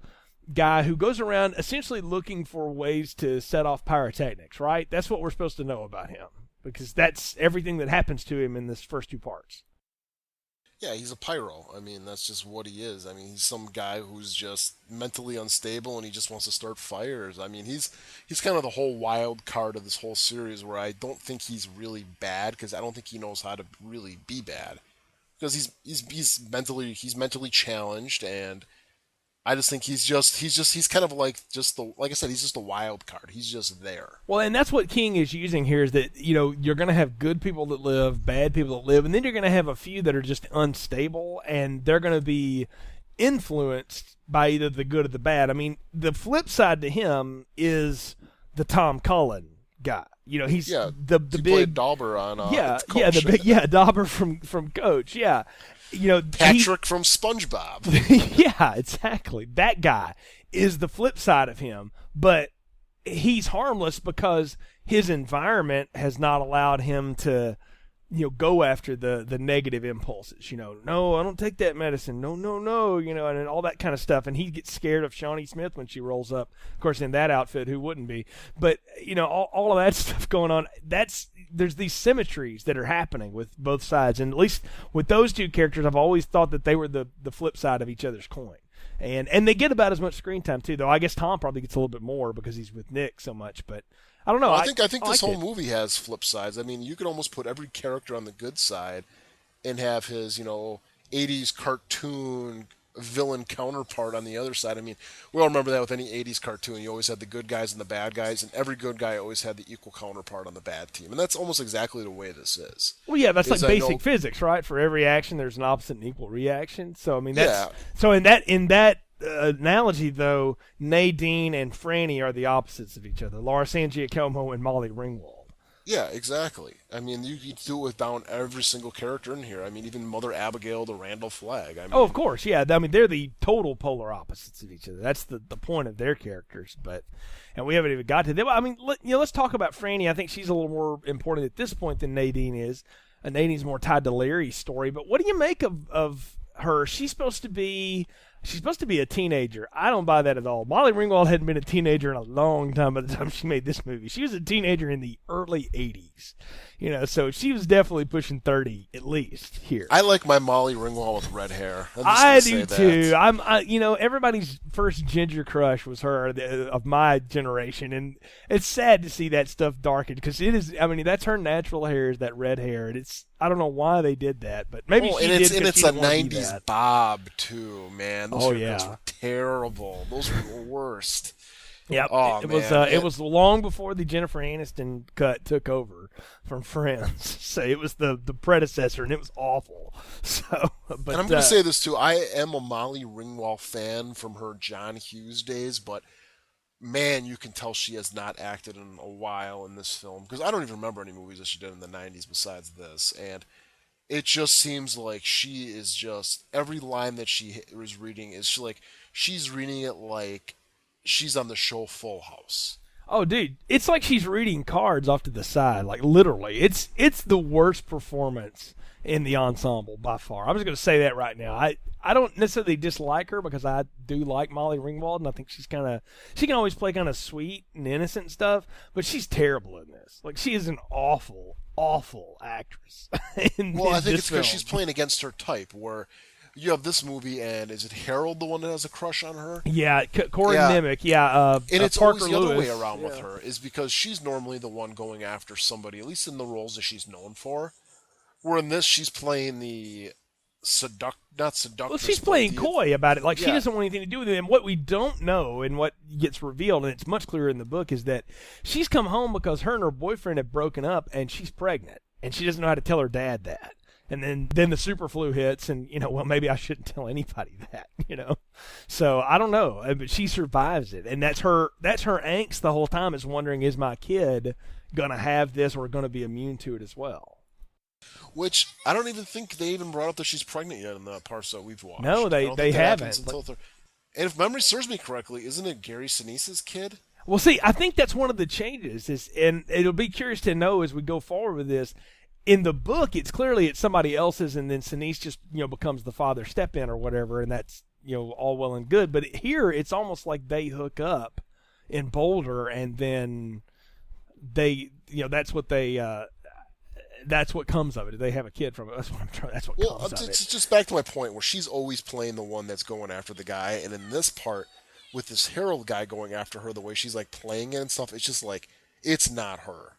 Speaker 7: guy who goes around essentially looking for ways to set off pyrotechnics, right? That's what we're supposed to know about him, because that's everything that happens to him in this first 2 parts.
Speaker 8: Yeah, he's a pyro. I mean, that's just what he is. I mean, he's some guy who's just mentally unstable and he just wants to start fires. I mean, he's kind of the whole wild card of this whole series, where I don't think he's really bad, because I don't think he knows how to really be bad. Because he's mentally challenged, and I just think he's kind of like I said, he's just a wild card. He's just there. Well,
Speaker 7: and that's what King is using here, is that you're going to have good people that live, bad people that live, and then you're going to have a few that are just unstable, and they're going to be influenced by either the good or the bad. I mean, the flip side to him is the Tom Cullen guy. He's the big
Speaker 8: played Dauber on
Speaker 7: Coach. Dauber from Coach. Yeah.
Speaker 8: Patrick from SpongeBob.
Speaker 7: Yeah, exactly. That guy is the flip side of him, but he's harmless because his environment has not allowed him to go after the negative impulses. No, I don't take that medicine. No, and all that kind of stuff. And he gets scared of Shawnee Smith when she rolls up. Of course, in that outfit, who wouldn't be? But, all of that stuff going on, there's these symmetries that are happening with both sides. And at least with those 2 characters, I've always thought that they were the flip side of each other's coin. And they get about as much screen time, too, though I guess Tom probably gets a little bit more because he's with Nick so much. But I don't know.
Speaker 8: I think this whole movie has flip sides. I mean, you could almost put every character on the good side and have his, 80s cartoon villain counterpart on the other side. I mean, we all remember that with any 80s cartoon. You always had the good guys and the bad guys, and every good guy always had the equal counterpart on the bad team. And that's almost exactly the way this is.
Speaker 7: Well, yeah, that's like basic physics, right? For every action, there's an opposite and equal reaction. So, I mean, so in that analogy, though, Nadine and Franny are the opposites of each other. Laura San Giacomo and Molly Ringwald.
Speaker 8: Yeah, exactly. I mean, you do it down every single character in here. I mean, even Mother Abigail to Randall Flagg.
Speaker 7: Of course, yeah. I mean, they're the total polar opposites of each other. That's the point of their characters. And we haven't even got to them. I mean, let's talk about Franny. I think she's a little more important at this point than Nadine is. Nadine's more tied to Larry's story. But what do you make of her? She's supposed to be She's supposed to be a teenager. I don't buy that at all. Molly Ringwald hadn't been a teenager in a long time by the time she made this movie. She was a teenager in the early 80s. So she was definitely pushing 30 at least here.
Speaker 8: I like my Molly Ringwald with red hair.
Speaker 7: I do too. Everybody's first ginger crush was her of my generation, and it's sad to see that stuff darkened because it is. I mean, that's her natural hair, is that red hair, and I don't know why they did that, but maybe she did.
Speaker 8: And it's a '90s bob too, man. Those
Speaker 7: yeah,
Speaker 8: were terrible. Those were the worst.
Speaker 7: Yeah, it was long before the Jennifer Aniston cut took over from Friends. So it was the predecessor, and it was awful. So, but
Speaker 8: and I'm going to say this too: I am a Molly Ringwald fan from her John Hughes days, but man, you can tell she has not acted in a while in this film because I don't even remember any movies that she did in the '90s besides this, and it just seems like she is just every line that she is reading is she's reading it like she's on the show Full House.
Speaker 7: Oh, dude, it's like she's reading cards off to the side, like literally. It's the worst performance in the ensemble by far. I'm just going to say that right now. I don't necessarily dislike her because I do like Molly Ringwald, and I think she can always play kind of sweet and innocent and stuff, but she's terrible in this. Like, she is an awful, awful actress.
Speaker 8: I think it's because she's playing against her type, where you have this movie, and is it Harold the one that has a crush on her?
Speaker 7: Yeah, Corey Nemec. Yeah,
Speaker 8: and it's
Speaker 7: Parker
Speaker 8: always the
Speaker 7: Lewis.
Speaker 8: other way around with her, is because she's normally the one going after somebody, at least in the roles that she's known for. Where in this, she's playing the not seductress.
Speaker 7: Well, she's playing coy about it. Like, she
Speaker 8: Yeah.
Speaker 7: doesn't want anything to do with it. And what we don't know, and what gets revealed, and it's much clearer in the book, is that she's come home because her and her boyfriend have broken up, and she's pregnant, and she doesn't know how to tell her dad that. And then the super flu hits, and maybe I shouldn't tell anybody that, So I don't know, but she survives it, and that's her angst the whole time, is wondering, is my kid gonna have this or gonna be immune to it as well?
Speaker 8: Which I don't even think they even brought up that she's pregnant yet in the parts that we've watched.
Speaker 7: No, they haven't.
Speaker 8: And if memory serves me correctly, isn't it Gary Sinise's kid?
Speaker 7: Well, see, I think that's one of the changes, and it'll be curious to know as we go forward with this. In the book, it's somebody else's, and then Sinise just becomes the father step-in or whatever, and that's all well and good. But here, it's almost like they hook up in Boulder, and then they that's what comes of it. They have a kid from it. That's what I'm trying. That's what comes of it.
Speaker 8: It's just back to my point where she's always playing the one that's going after the guy, and in this part, with this Harold guy going after her, the way she's like playing it and stuff, it's just like it's not her.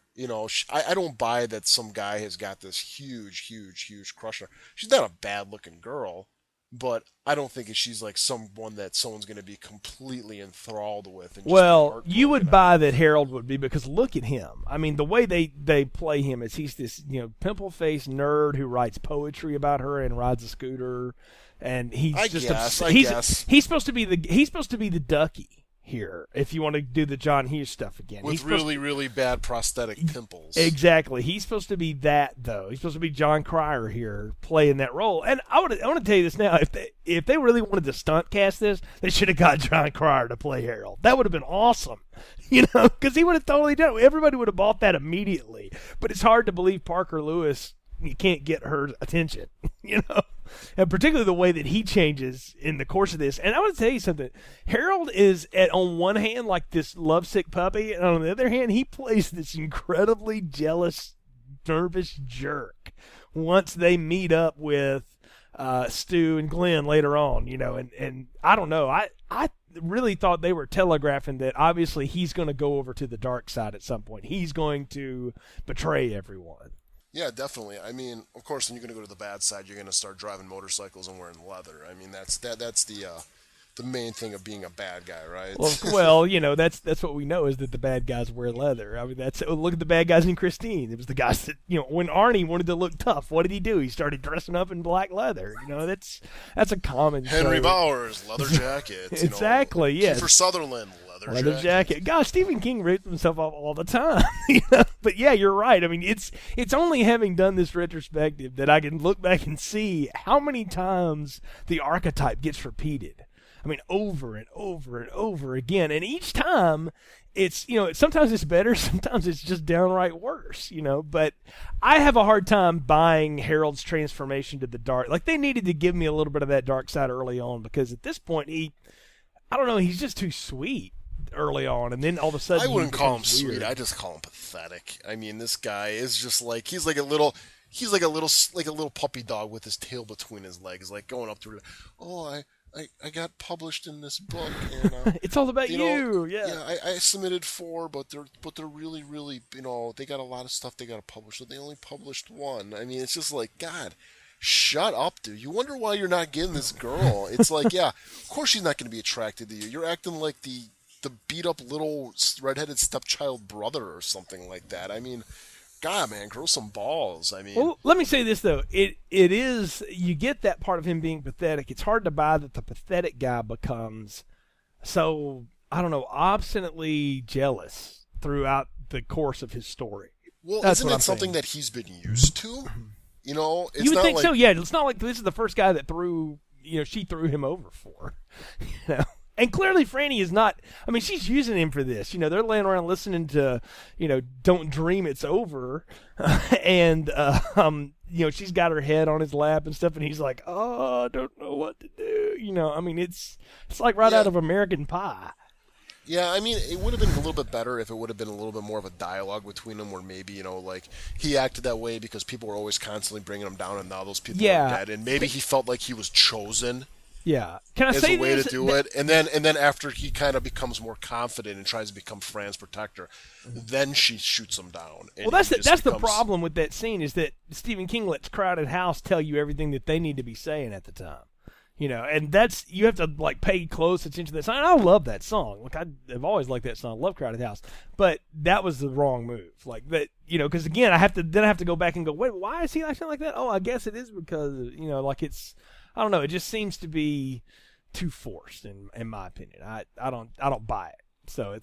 Speaker 8: I don't buy that some guy has got this huge, huge, huge crush on her. She's not a bad-looking girl, but I don't think she's like someone that someone's going to be completely enthralled with. And
Speaker 7: well, you would buy that Harold would be, because look at him. I mean, the way they play him is he's this pimple-faced nerd who writes poetry about her and rides a scooter, and he's he's supposed to be the Ducky here, if you want to do the John Hughes stuff again.
Speaker 8: With really bad prosthetic pimples.
Speaker 7: Exactly. He's supposed to be that, though. He's supposed to be John Cryer here, playing that role. And I want to tell you this now. If they really wanted to stunt cast this, they should have got John Cryer to play Harold. That would have been awesome. Because he would have totally done it. Everybody would have bought that immediately. But it's hard to believe Parker Lewis, you can't get her attention, And particularly the way that he changes in the course of this. And I want to tell you something. Harold is, on one hand, like this lovesick puppy, and on the other hand, he plays this incredibly jealous, nervous jerk once they meet up with Stu and Glenn later on, And I don't know. I really thought they were telegraphing that obviously he's going to go over to the dark side at some point. He's going to betray everyone.
Speaker 8: Yeah, definitely. I mean, of course, when you're going to go to the bad side, you're going to start driving motorcycles and wearing leather. I mean, that's the main thing of being a bad guy, right?
Speaker 7: Well, that's what we know, is that the bad guys wear leather. I mean, look at the bad guys in Christine. It was the guys that, when Arnie wanted to look tough, what did he do? He started dressing up in black leather. That's a common
Speaker 8: Henry
Speaker 7: trope.
Speaker 8: Bowers, leather jackets.
Speaker 7: Exactly, yes.
Speaker 8: Kiefer Sutherland,
Speaker 7: leather jacket. God, Stephen King ripped himself off all the time. But yeah, you're right. I mean, it's only having done this retrospective that I can look back and see how many times the archetype gets repeated. I mean, over and over and over again. And each time, it's, sometimes it's better, sometimes it's just downright worse, But I have a hard time buying Harold's transformation to the dark. Like, they needed to give me a little bit of that dark side early on, because at this point, I don't know, he's just too sweet early on, and then all of a sudden
Speaker 8: I wouldn't call him
Speaker 7: weird.
Speaker 8: sweet. I just call him pathetic. I mean, this guy is just like he's like a little puppy dog with his tail between his legs, like going up to her. Oh, I got published in this book, and
Speaker 7: it's all about you.
Speaker 8: Yeah, I submitted 4, but they're really they got a lot of stuff they got to publish, so they only published 1. I mean, it's just like, God, shut up, dude. You wonder why you're not getting this girl. It's like, yeah, of course she's not going to be attracted to you. You're acting like the beat up little redheaded stepchild brother or something like that. I mean, God, man, grow some balls. I mean,
Speaker 7: well, let me say this though. It is, you get that part of him being pathetic. It's hard to buy that the pathetic guy becomes so, I don't know, obstinately jealous throughout the course of his story.
Speaker 8: Well, isn't it something that he's been used to? It's
Speaker 7: you would
Speaker 8: not
Speaker 7: think
Speaker 8: like...
Speaker 7: so, yeah. It's not like this is the first guy that she threw him over for, And clearly Franny is not, I mean, she's using him for this. They're laying around listening to, Don't Dream It's Over. And, she's got her head on his lap and stuff, and he's like, oh, I don't know what to do. I mean, it's like right out of American Pie.
Speaker 8: Yeah, I mean, it would have been a little bit better if it would have been a little bit more of a dialogue between them, where maybe, like, he acted that way because people were always constantly bringing him down, and now those people are dead, and maybe he felt like he was chosen.
Speaker 7: Yeah, can I say
Speaker 8: as a way
Speaker 7: this?
Speaker 8: to do it, and then after he kind of becomes more confident and tries to become Fran's protector, then she shoots him down.
Speaker 7: Well, that's the problem with that scene, is that Stephen King lets Crowded House tell you everything that they need to be saying at the time. And that's, you have to like pay close attention to that song. I love that song. Like, I've always liked that song. I love Crowded House, but that was the wrong move. Like that, because again, I have to go back and go, wait, why is he acting like that? Oh, I guess it is because like it's. I don't know. It just seems to be too forced, in my opinion. I don't buy it. So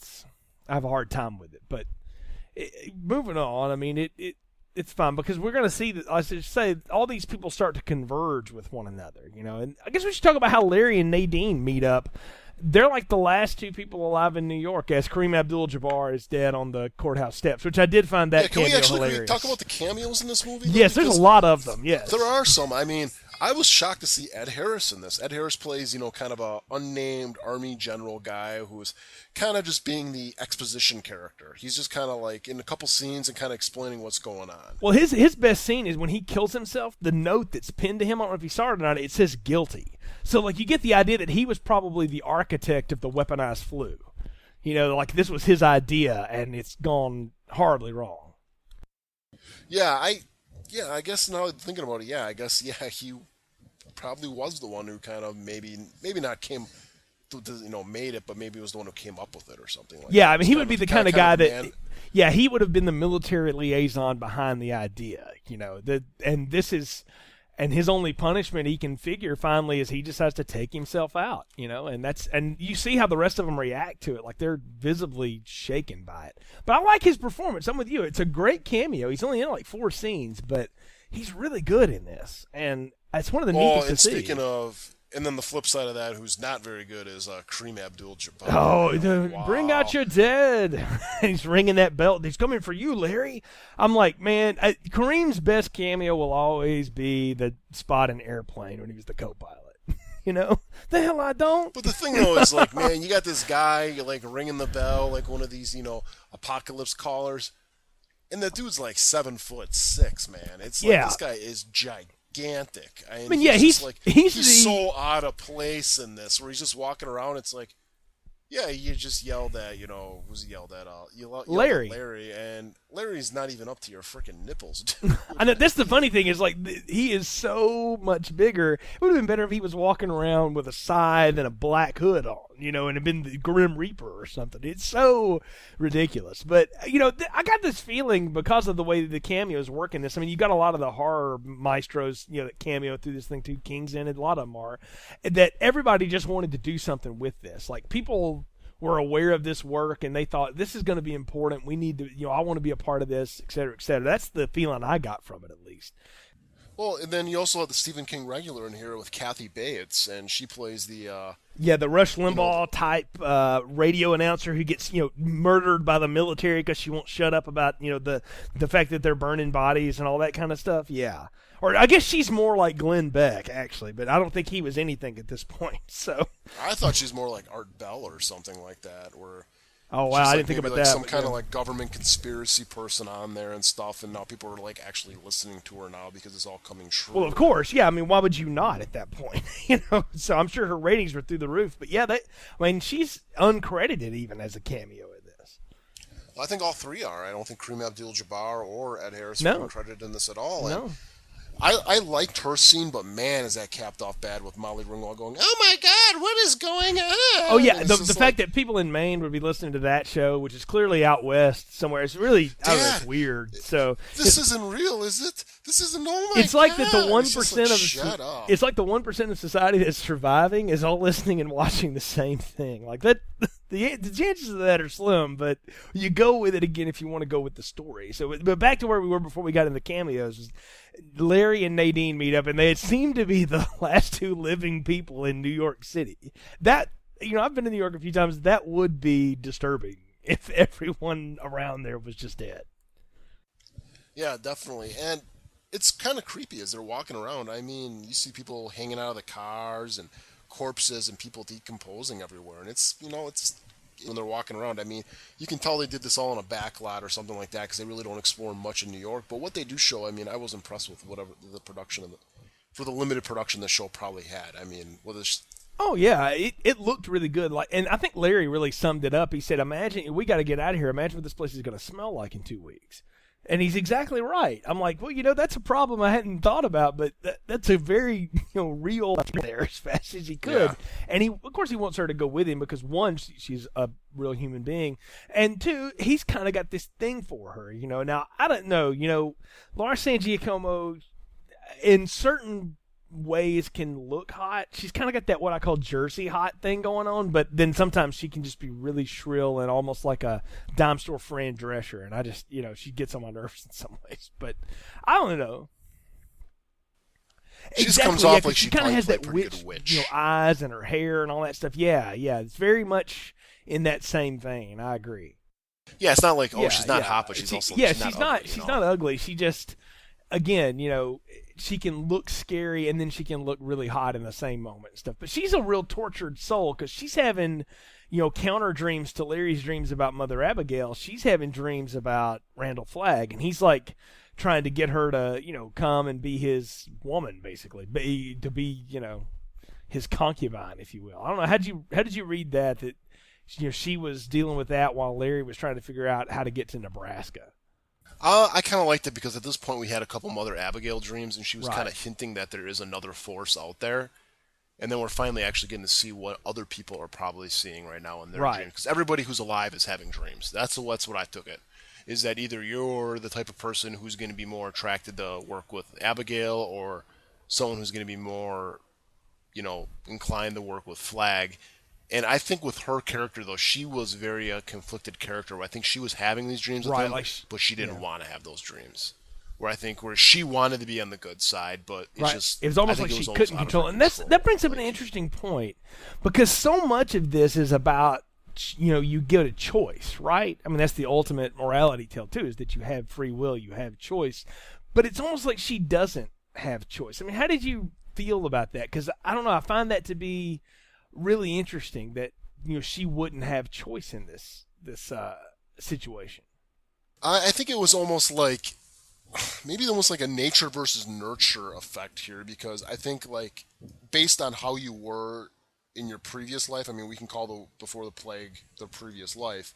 Speaker 7: I have a hard time with it. But moving on, I mean, it's fine, because we're going to see that. I should say, all these people start to converge with one another. And I guess we should talk about how Larry and Nadine meet up. They're like the last 2 people alive in New York, as Kareem Abdul-Jabbar is dead on the courthouse steps, which I did find that cameo hilarious.
Speaker 8: Can we talk about the cameos in this movie?
Speaker 7: Yes, there's a lot of them. Yes,
Speaker 8: there are some. I mean, I was shocked to see Ed Harris in this. Ed Harris plays, kind of a unnamed army general guy who's kind of just being the exposition character. He's just kind of like in a couple scenes and kind of explaining what's going on.
Speaker 7: Well, his best scene is when he kills himself. The note that's pinned to him, I don't know if you saw it or not, it says guilty. So, like, you get the idea that he was probably the architect of the weaponized flu. Like this was his idea, and it's gone horribly wrong.
Speaker 8: Yeah, I guess now thinking about it, he probably was the one who kind of maybe not came, made it, but maybe was the one who came up with it or something like that.
Speaker 7: Yeah, I mean, he would be the kind of guy that, he would have been the military liaison behind the idea, and his only punishment he can figure finally is he just has to take himself out, and you see how the rest of them react to it. Like, they're visibly shaken by it. But I like his performance. I'm with you. It's a great cameo. He's only in like 4 scenes, but he's really good in this. And it's one of the neatest to see.
Speaker 8: Speaking of, and then the flip side of that, who's not very good, is Kareem Abdul-Jabbar.
Speaker 7: Oh, bring out your dead. He's ringing that bell. He's coming for you, Larry. I'm like, man, Kareem's best cameo will always be the spot in Airplane when he was the co-pilot. The hell I don't.
Speaker 8: But the thing, though, is like, man, you got this guy, like, ringing the bell, like one of these, apocalypse callers. And the dude's like 7'6", man. It's like, this guy is gigantic. I mean, he's so out of place in this, where he's just walking around. It's like, yeah, you just yelled at, who's yelled at?
Speaker 7: Larry.
Speaker 8: At Larry, and Larry's not even up to your freaking nipples.
Speaker 7: I know, that's the funny thing is, like, he is so much bigger. It would have been better if he was walking around with a scythe and a black hood on, and had been the Grim Reaper or something. It's so ridiculous. But, I got this feeling because of the way the cameos work in this. I mean, you got a lot of the horror maestros, that cameo through this thing too. King's in it, a lot of them are. That everybody just wanted to do something with this. Like, people were aware of this work, and they thought, this is going to be important. We need to, I want to be a part of this, et cetera, et cetera. That's the feeling I got from it, at least.
Speaker 8: Well, and then you also have the Stephen King regular in here with Kathy Bates, and she plays the
Speaker 7: the Rush Limbaugh type radio announcer who gets murdered by the military because she won't shut up about the fact that they're burning bodies and all that kind of stuff. Yeah, or I guess she's more like Glenn Beck actually, but I don't think he was anything at this point. So
Speaker 8: I thought she's more like Art Bell or something like that, or.
Speaker 7: Oh wow,
Speaker 8: I
Speaker 7: didn't think about
Speaker 8: like
Speaker 7: that.
Speaker 8: Some kind of like government conspiracy person on there and stuff, and now people are like actually listening to her now because it's all coming true.
Speaker 7: Well, of course, yeah. I mean, why would you not at that point? So I'm sure her ratings were through the roof. But yeah, she's uncredited even as a cameo in this.
Speaker 8: Well, I think all three are. I don't think Kareem Abdul-Jabbar or Ed Harris
Speaker 7: No.
Speaker 8: are credited in this at all.
Speaker 7: No.
Speaker 8: I liked her scene, but man, is that capped off bad with Molly Ringwald going, "Oh my God, what is going on?"
Speaker 7: Oh yeah, the fact that people in Maine would be listening to that show, which is clearly out west somewhere, it's really it's weird. So
Speaker 8: this isn't real, is it? This isn't. Oh my
Speaker 7: It's like
Speaker 8: God.
Speaker 7: that the 1% of
Speaker 8: shut up.
Speaker 7: It's like the 1% of society that's surviving is all listening and watching the same thing. Like that, the chances of that are slim, but you go with it again if you want to go with the story. So, but back to where we were before we got into the cameos. Larry and Nadine meet up, and they seem to be the last two living people in New York City. That, I've been to New York a few times. That would be disturbing if everyone around there was just dead.
Speaker 8: Yeah, definitely. And it's kind of creepy as they're walking around. I mean, you see people hanging out of the cars and corpses and people decomposing everywhere. And it's when they're walking around, I mean, you can tell they did this all on a back lot or something like that because they really don't explore much in New York. But what they do show, I mean, I was impressed with whatever the production for the limited production the show probably had. I mean,
Speaker 7: Oh yeah, it looked really good. And I think Larry really summed it up. He said, "Imagine we got to get out of here. Imagine what this place is going to smell like in 2 weeks." And he's exactly right. I'm like, well, that's a problem I hadn't thought about, but that's a very real there as fast as he could. Yeah. And of course he wants her to go with him because one, she's a real human being, and two, he's kind of got this thing for her. Now I don't know. Laura San Giacomo, in certain ways, can look hot. She's kind of got that what I call Jersey hot thing going on, but then sometimes she can just be really shrill and almost like a dime store Fran Drescher, and I just she gets on my nerves in some ways. But I don't know.
Speaker 8: She just comes off like
Speaker 7: she kind of has that witch, eyes and her hair and all that stuff. Yeah, it's very much in that same vein. I agree.
Speaker 8: Yeah, it's not like she's not hot, but she's also
Speaker 7: she's not ugly. She just again, she can look scary and then she can look really hot in the same moment and stuff. But she's a real tortured soul because she's having, counter dreams to Larry's dreams about Mother Abigail. She's having dreams about Randall Flagg, and he's like trying to get her to, come and be his woman, basically, to be, his concubine, if you will. I don't know. How did you read that she was dealing with that while Larry was trying to figure out how to get to Nebraska?
Speaker 8: I kind of liked it because at this point we had a couple Mother Abigail dreams, and she was kind of hinting that there is another force out there. And then we're finally actually getting to see what other people are probably seeing right now in their dreams. Because everybody who's alive is having dreams. That's what I took it. Is that either you're the type of person who's going to be more attracted to work with Abigail, or someone who's going to be more, inclined to work with Flagg. And I think with her character, though, she was very conflicted character. I think she was having these dreams with him, but she didn't want to have those dreams. Where she wanted to be on the good side, but it
Speaker 7: was almost like she couldn't control it. And that brings up an interesting point, because so much of this is about, you get a choice, right? I mean, that's the ultimate morality tale, too, is that you have free will, you have choice. But it's almost like she doesn't have choice. I mean, how did you feel about that? Because, I don't know, I find that to be really interesting that she wouldn't have choice in this situation.
Speaker 8: I think it was almost like a nature versus nurture effect here, because I think based on how you were in your previous life, I mean, we can call before the plague the previous life.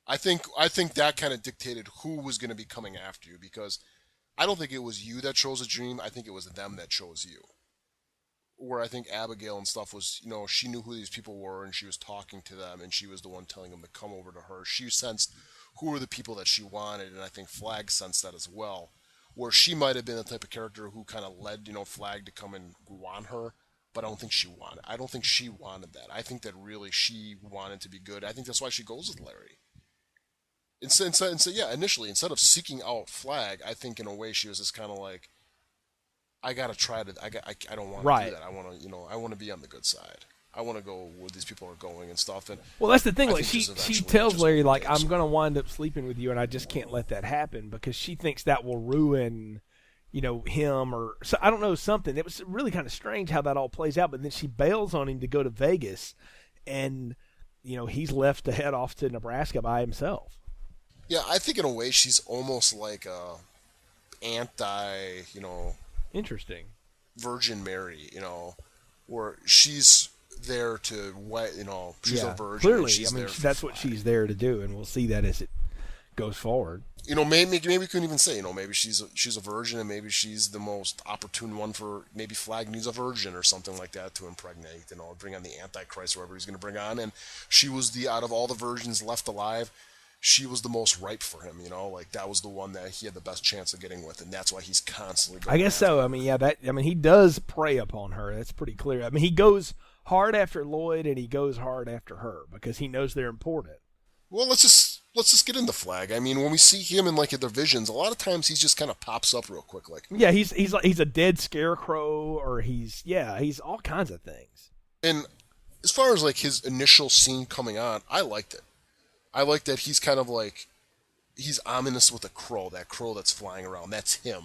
Speaker 8: I think that kind of dictated who was going to be coming after you, because I don't think it was you that chose a dream. I think it was them that chose you. Where I think Abigail and stuff was, she knew who these people were and she was talking to them and she was the one telling them to come over to her. She sensed who were the people that she wanted, and I think Flagg sensed that as well. Where she might have been the type of character who kind of led, Flagg to come and want her, but I don't think she wanted that. I think that really she wanted to be good. I think that's why she goes with Larry. Instead, initially, instead of seeking out Flagg, I think in a way she was just kind of like, I gotta try to. I don't want to
Speaker 7: Right.
Speaker 8: do that. I want to, I want to be on the good side. I want to go where these people are going and stuff. And
Speaker 7: well, that's the thing.
Speaker 8: I
Speaker 7: Like
Speaker 8: think
Speaker 7: she
Speaker 8: eventually
Speaker 7: tells
Speaker 8: just
Speaker 7: Larry, like,
Speaker 8: overtakes
Speaker 7: I'm
Speaker 8: her.
Speaker 7: gonna wind up sleeping with you, and I just can't let that happen because she thinks that will ruin, him or so. I don't know, something. It was really kind of strange how that all plays out. But then she bails on him to go to Vegas, and he's left to head off to Nebraska by himself.
Speaker 8: Yeah, I think in a way she's almost like a anti,
Speaker 7: Interesting.
Speaker 8: Virgin Mary, where she's there to she's a virgin.
Speaker 7: Clearly,
Speaker 8: and she's there for
Speaker 7: that's what
Speaker 8: Flag.
Speaker 7: she's there to do, and we'll see that as it goes forward.
Speaker 8: Maybe we couldn't even say, maybe she's a virgin, and maybe she's the most opportune one for, maybe Flag needs a virgin or something like that to impregnate, bring on the Antichrist or whatever he's going to bring on. And she was out of all the virgins left alive, she was the most ripe for him. Like that was the one that he had the best chance of getting with, and that's why he's constantly going
Speaker 7: I guess so. He does prey upon her. That's pretty clear. He goes hard after Lloyd, and he goes hard after her because he knows they're important.
Speaker 8: Well, let's just get into Flag. When we see him in the visions, a lot of times he just kind of pops up real quick,
Speaker 7: Yeah, he's a dead scarecrow, or he's all kinds of things.
Speaker 8: And as far as his initial scene coming on, I liked it. I like that he's kind of he's ominous with a crow, that crow that's flying around. That's him,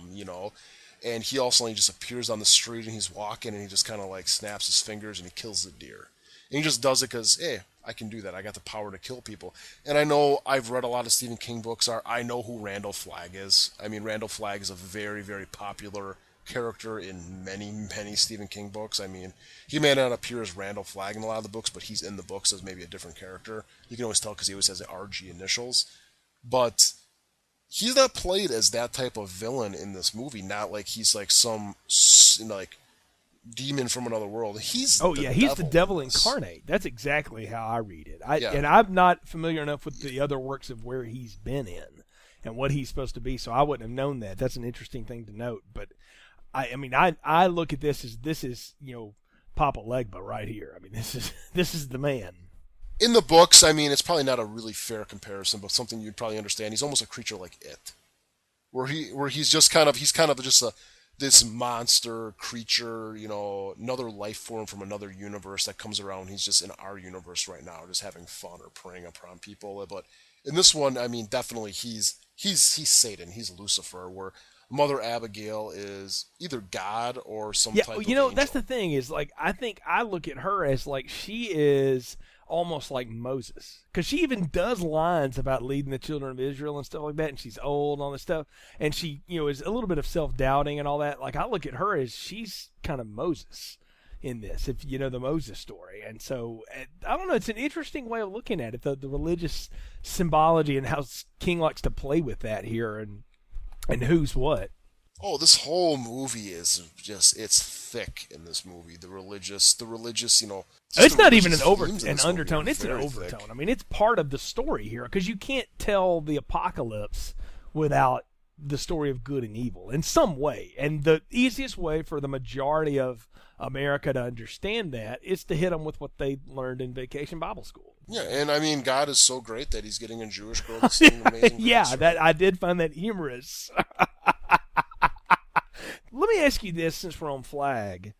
Speaker 8: And he also just appears on the street, and he's walking, and he just kind of snaps his fingers, and he kills the deer. And he just does it because, hey, I can do that. I got the power to kill people. And I know I've read a lot of Stephen King books. I know who Randall Flagg is. Randall Flagg is a very, very popular character in many, many Stephen King books. He may not appear as Randall Flagg in a lot of the books, but he's in the books as maybe a different character. You can always tell because he always has the RG initials. But he's not played as that type of villain in this movie. Not like he's some demon from another world. He's
Speaker 7: the devil incarnate. That's exactly how I read it.
Speaker 8: Yeah.
Speaker 7: And I'm not familiar enough with the other works of where he's been in and what he's supposed to be, so I wouldn't have known that. That's an interesting thing to note. But I look at this as Papa Legba right here. This is the man.
Speaker 8: In the books, it's probably not a really fair comparison, but something you'd probably understand. He's almost a creature like It, where he's just kind of just this monster creature, another life form from another universe that comes around. He's just in our universe right now, just having fun or preying upon people. But in this one, definitely he's Satan, he's Lucifer, where Mother Abigail is either God or some type of angel.
Speaker 7: That's the thing is, I think I look at her as she is almost like Moses, because she even does lines about leading the children of Israel and stuff like that, and she's old and all this stuff, and she is a little bit of self-doubting and all that. I look at her as she's kind of Moses in this, if you know the Moses story. And so I don't know, it's an interesting way of looking at it, the religious symbology and how King likes to play with that here, and who's what.
Speaker 8: Oh, this whole movie is it's thick in this movie. The religious,
Speaker 7: It's not even an undertone. It's an
Speaker 8: overtone.
Speaker 7: overtone. It's part of the story here, because you can't tell the apocalypse without the story of good and evil in some way. And the easiest way for the majority of America to understand that is to hit them with what they learned in Vacation Bible School.
Speaker 8: Yeah, and God is so great that he's getting a Jewish girl to sing Amazing Grace.
Speaker 7: That I did find that humorous. Let me ask you this, since we're on Flag.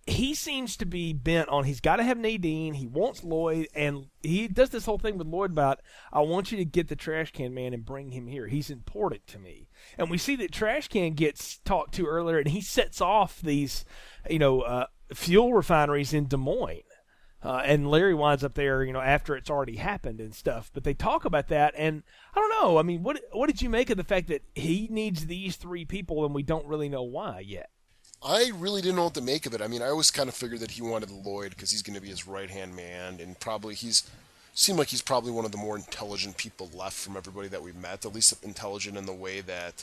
Speaker 7: He seems to be bent on, he's got to have Nadine, he wants Lloyd, and he does this whole thing with Lloyd about, I want you to get the trash can man and bring him here. He's important to me. And we see that Trash Can gets talked to earlier, and he sets off these, fuel refineries in Des Moines. And Larry winds up there, after it's already happened and stuff. But they talk about that, and I don't know. What did you make of the fact that he needs these three people, and we don't really know why yet?
Speaker 8: I really didn't know what to make of it. I always kind of figured that he wanted Lloyd because he's going to be his right-hand man, and probably seemed like he's probably one of the more intelligent people left from everybody that we've met, at least intelligent in the way that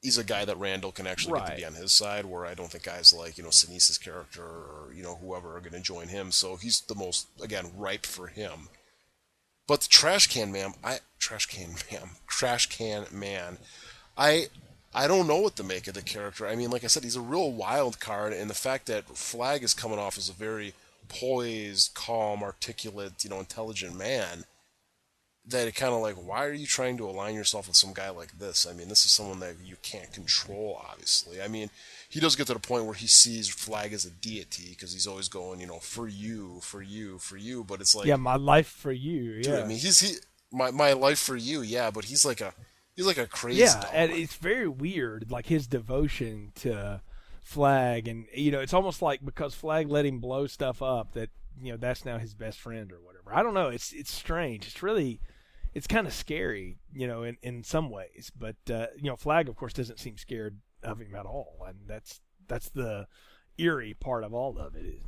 Speaker 8: he's a guy that Randall can actually get to be on his side, where I don't think guys like, Sinise's character or, whoever are going to join him. So he's the most, again, ripe for him. But the Trash Can Man, I don't know what to make of the character. Like I said, he's a real wild card, and the fact that Flag is coming off as a very poised, calm, articulate, intelligent man, that it kind of like, why are you trying to align yourself with some guy like this? I mean, this is someone that you can't control, obviously. I mean, he does get to the point where he sees Flag as a deity because he's always going, for you, for you, for you. But it's like,
Speaker 7: yeah, my life for you. Yeah,
Speaker 8: dude, I mean, my life for you. Yeah, but he's like a crazy dog.
Speaker 7: And it's very weird, like his devotion to Flag, and it's almost like because Flag let him blow stuff up that that's now his best friend or whatever. I don't know. It's strange. It's kind of scary, in some ways. But Flag, of course, doesn't seem scared of him at all, and that's the eerie part of all of it.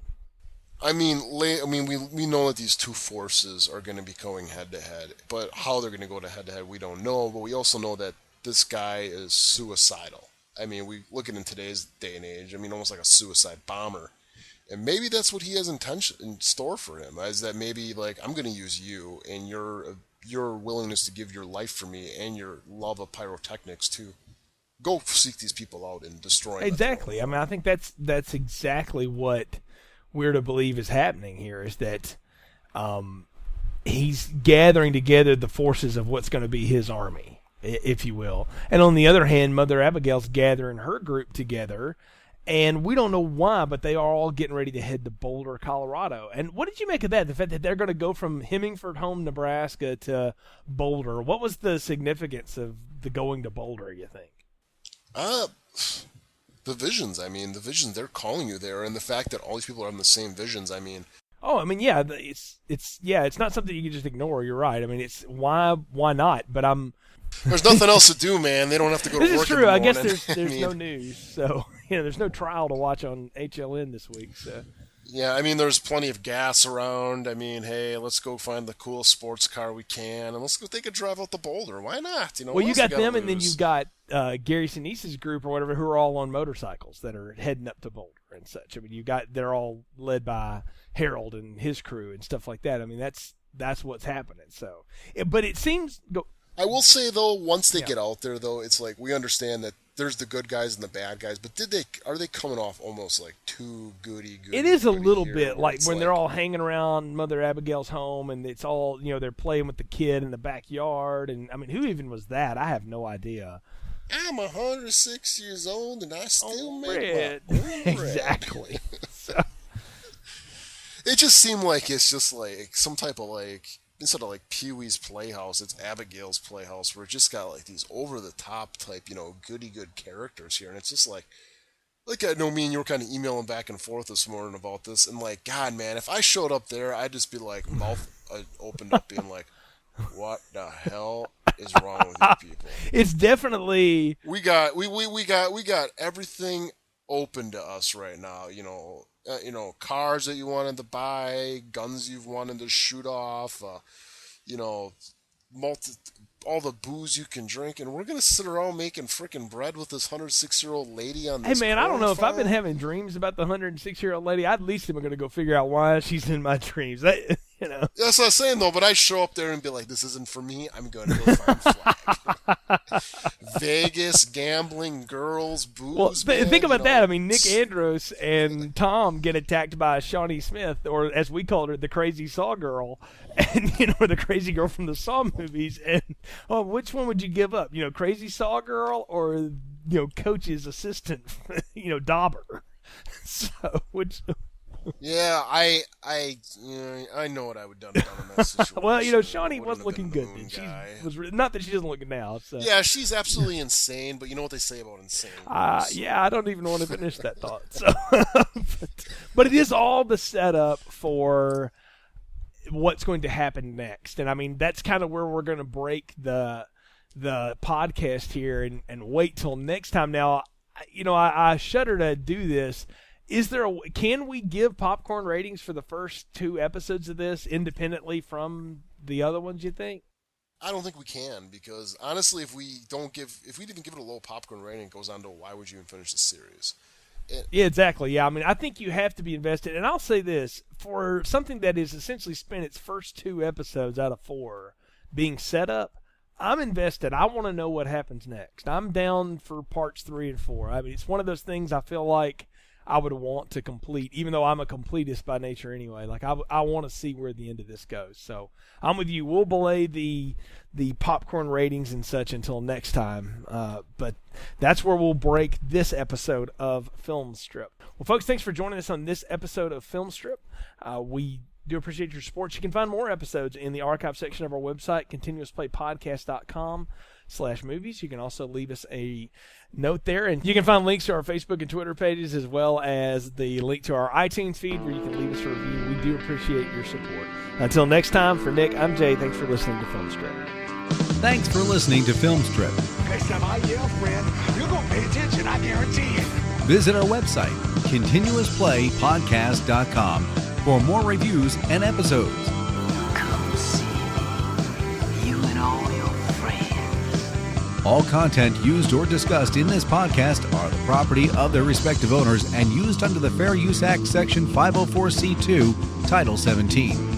Speaker 8: I mean, we know that these two forces are going to be going head to head, but how they're going to go to head we don't know. But we also know that this guy is suicidal. I mean, we look at in today's day and age. I mean, almost like a suicide bomber, and maybe that's what he has in store for him. Is that maybe like, I'm going to use you and your willingness to give your life for me and your love of pyrotechnics to go seek these people out and destroy them.
Speaker 7: Exactly. I mean, I think that's exactly what we're to believe is happening here, is that he's gathering together the forces of what's going to be his army, if you will. And on the other hand, Mother Abigail's gathering her group together, and we don't know why, but they are all getting ready to head to Boulder, Colorado. And what did you make of that? The fact that they're going to go from Hemingford Home, Nebraska to Boulder. What was the significance of the going to Boulder, you think?
Speaker 8: The visions. I mean, the visions, they're calling you there, and the fact that all these people are having the same visions, I mean...
Speaker 7: Oh, I mean, yeah, it's not something you can just ignore. You're right. I mean, it's why not? But
Speaker 8: there's nothing else to do, man. They don't have to go to work.
Speaker 7: This is true.
Speaker 8: I
Speaker 7: guess there's no news, so there's no trial to watch on HLN this week. So
Speaker 8: yeah, I mean, there's plenty of gas around. I mean, hey, let's go find the coolest sports car we can, and let's go take a drive out to Boulder. Why not?
Speaker 7: Well, you got them, and then you've got Gary Sinise's group or whatever, who are all on motorcycles that are heading up to Boulder and such. I mean, they're all led by Harold and his crew and stuff like that. I mean, that's what's happening. So, but it seems.
Speaker 8: I will say though, once they get out there, though, it's like we understand that there's the good guys and the bad guys, but are they coming off almost like too goody?
Speaker 7: It is a little bit like when they're all hanging around Mother Abigail's home, and it's all they're playing with the kid in the backyard, and I mean, who even was that? I have no idea.
Speaker 8: I'm 106 years old and I still make
Speaker 7: my own bread. Exactly. So.
Speaker 8: It just seemed like it's just like some type of like, instead of like Pee-wee's Playhouse, it's Abigail's Playhouse, where it just got like these over-the-top type, goody-good characters here. And it's just like I know me and you were kind of emailing back and forth this morning about this. And like, God, man, if I showed up there, I'd just be like, mouth opened up being like, what the hell is wrong with you people?
Speaker 7: It's definitely...
Speaker 8: We got everything open to us right now, cars that you wanted to buy, guns you've wanted to shoot off, all the booze you can drink, and we're gonna sit around making frickin' bread with this 106-year-old lady on this.
Speaker 7: Hey man, I don't know
Speaker 8: farm?
Speaker 7: If I've been having dreams about the 106-year-old lady, I at least am gonna go figure out why she's in my dreams. That's
Speaker 8: what I'm saying though. But I show up there and be like, "This isn't for me. I'm gonna go find Flag." Vegas, gambling, girls, booze.
Speaker 7: Well, think about that. I mean, Nick Andros and Tom get attacked by Shawnee Smith, or as we called her, the crazy Saw girl, and or the crazy girl from the Saw movies. And which one would you give up? Crazy Saw girl or Coach's assistant, Dauber. So which.
Speaker 8: Yeah, I know what I would have done in that situation.
Speaker 7: Well, Shawnee was looking good. She was not that she doesn't look now. So.
Speaker 8: Yeah, she's absolutely insane. But you know what they say about insane?
Speaker 7: Yeah, I don't even want to finish that thought. So, but it is all the setup for what's going to happen next, and I mean that's kind of where we're going to break the podcast here and wait till next time. Now, I shudder to do this. Can we give popcorn ratings for the first 2 episodes of this independently from the other ones, you think?
Speaker 8: I don't think we can, because honestly, if we didn't give it a low popcorn rating, it goes on to why would you even finish the series?
Speaker 7: Yeah, exactly. Yeah, I mean, I think you have to be invested. And I'll say this, for something that is essentially spent its first 2 episodes out of 4 being set up, I'm invested. I want to know what happens next. I'm down for parts 3 and 4. I mean, it's one of those things I feel like I would want to complete, even though I'm a completist by nature anyway. Like I want to see where the end of this goes. So I'm with you. We'll belay the popcorn ratings and such until next time. But that's where we'll break this episode of Film Strip. Well, folks, thanks for joining us on this episode of Film Strip. We do appreciate your support. You can find more episodes in the archive section of our website, continuousplaypodcast.com/movies. You can also leave us a note there, and you can find links to our Facebook and Twitter pages, as well as the link to our iTunes feed where you can leave us a review. We do appreciate your support. Until next time, for Nick, I'm Jay. Thanks for listening to Film Strip.
Speaker 3: Thanks for listening to Film Strip.
Speaker 5: Next time I yell, friend, you're going to pay attention, I guarantee it.
Speaker 3: Visit our website, continuousplaypodcast.com, for more reviews and episodes.
Speaker 6: Come see me, you and all your friends.
Speaker 3: All content used or discussed in this podcast are the property of their respective owners and used under the Fair Use Act, Section 504C2, Title 17.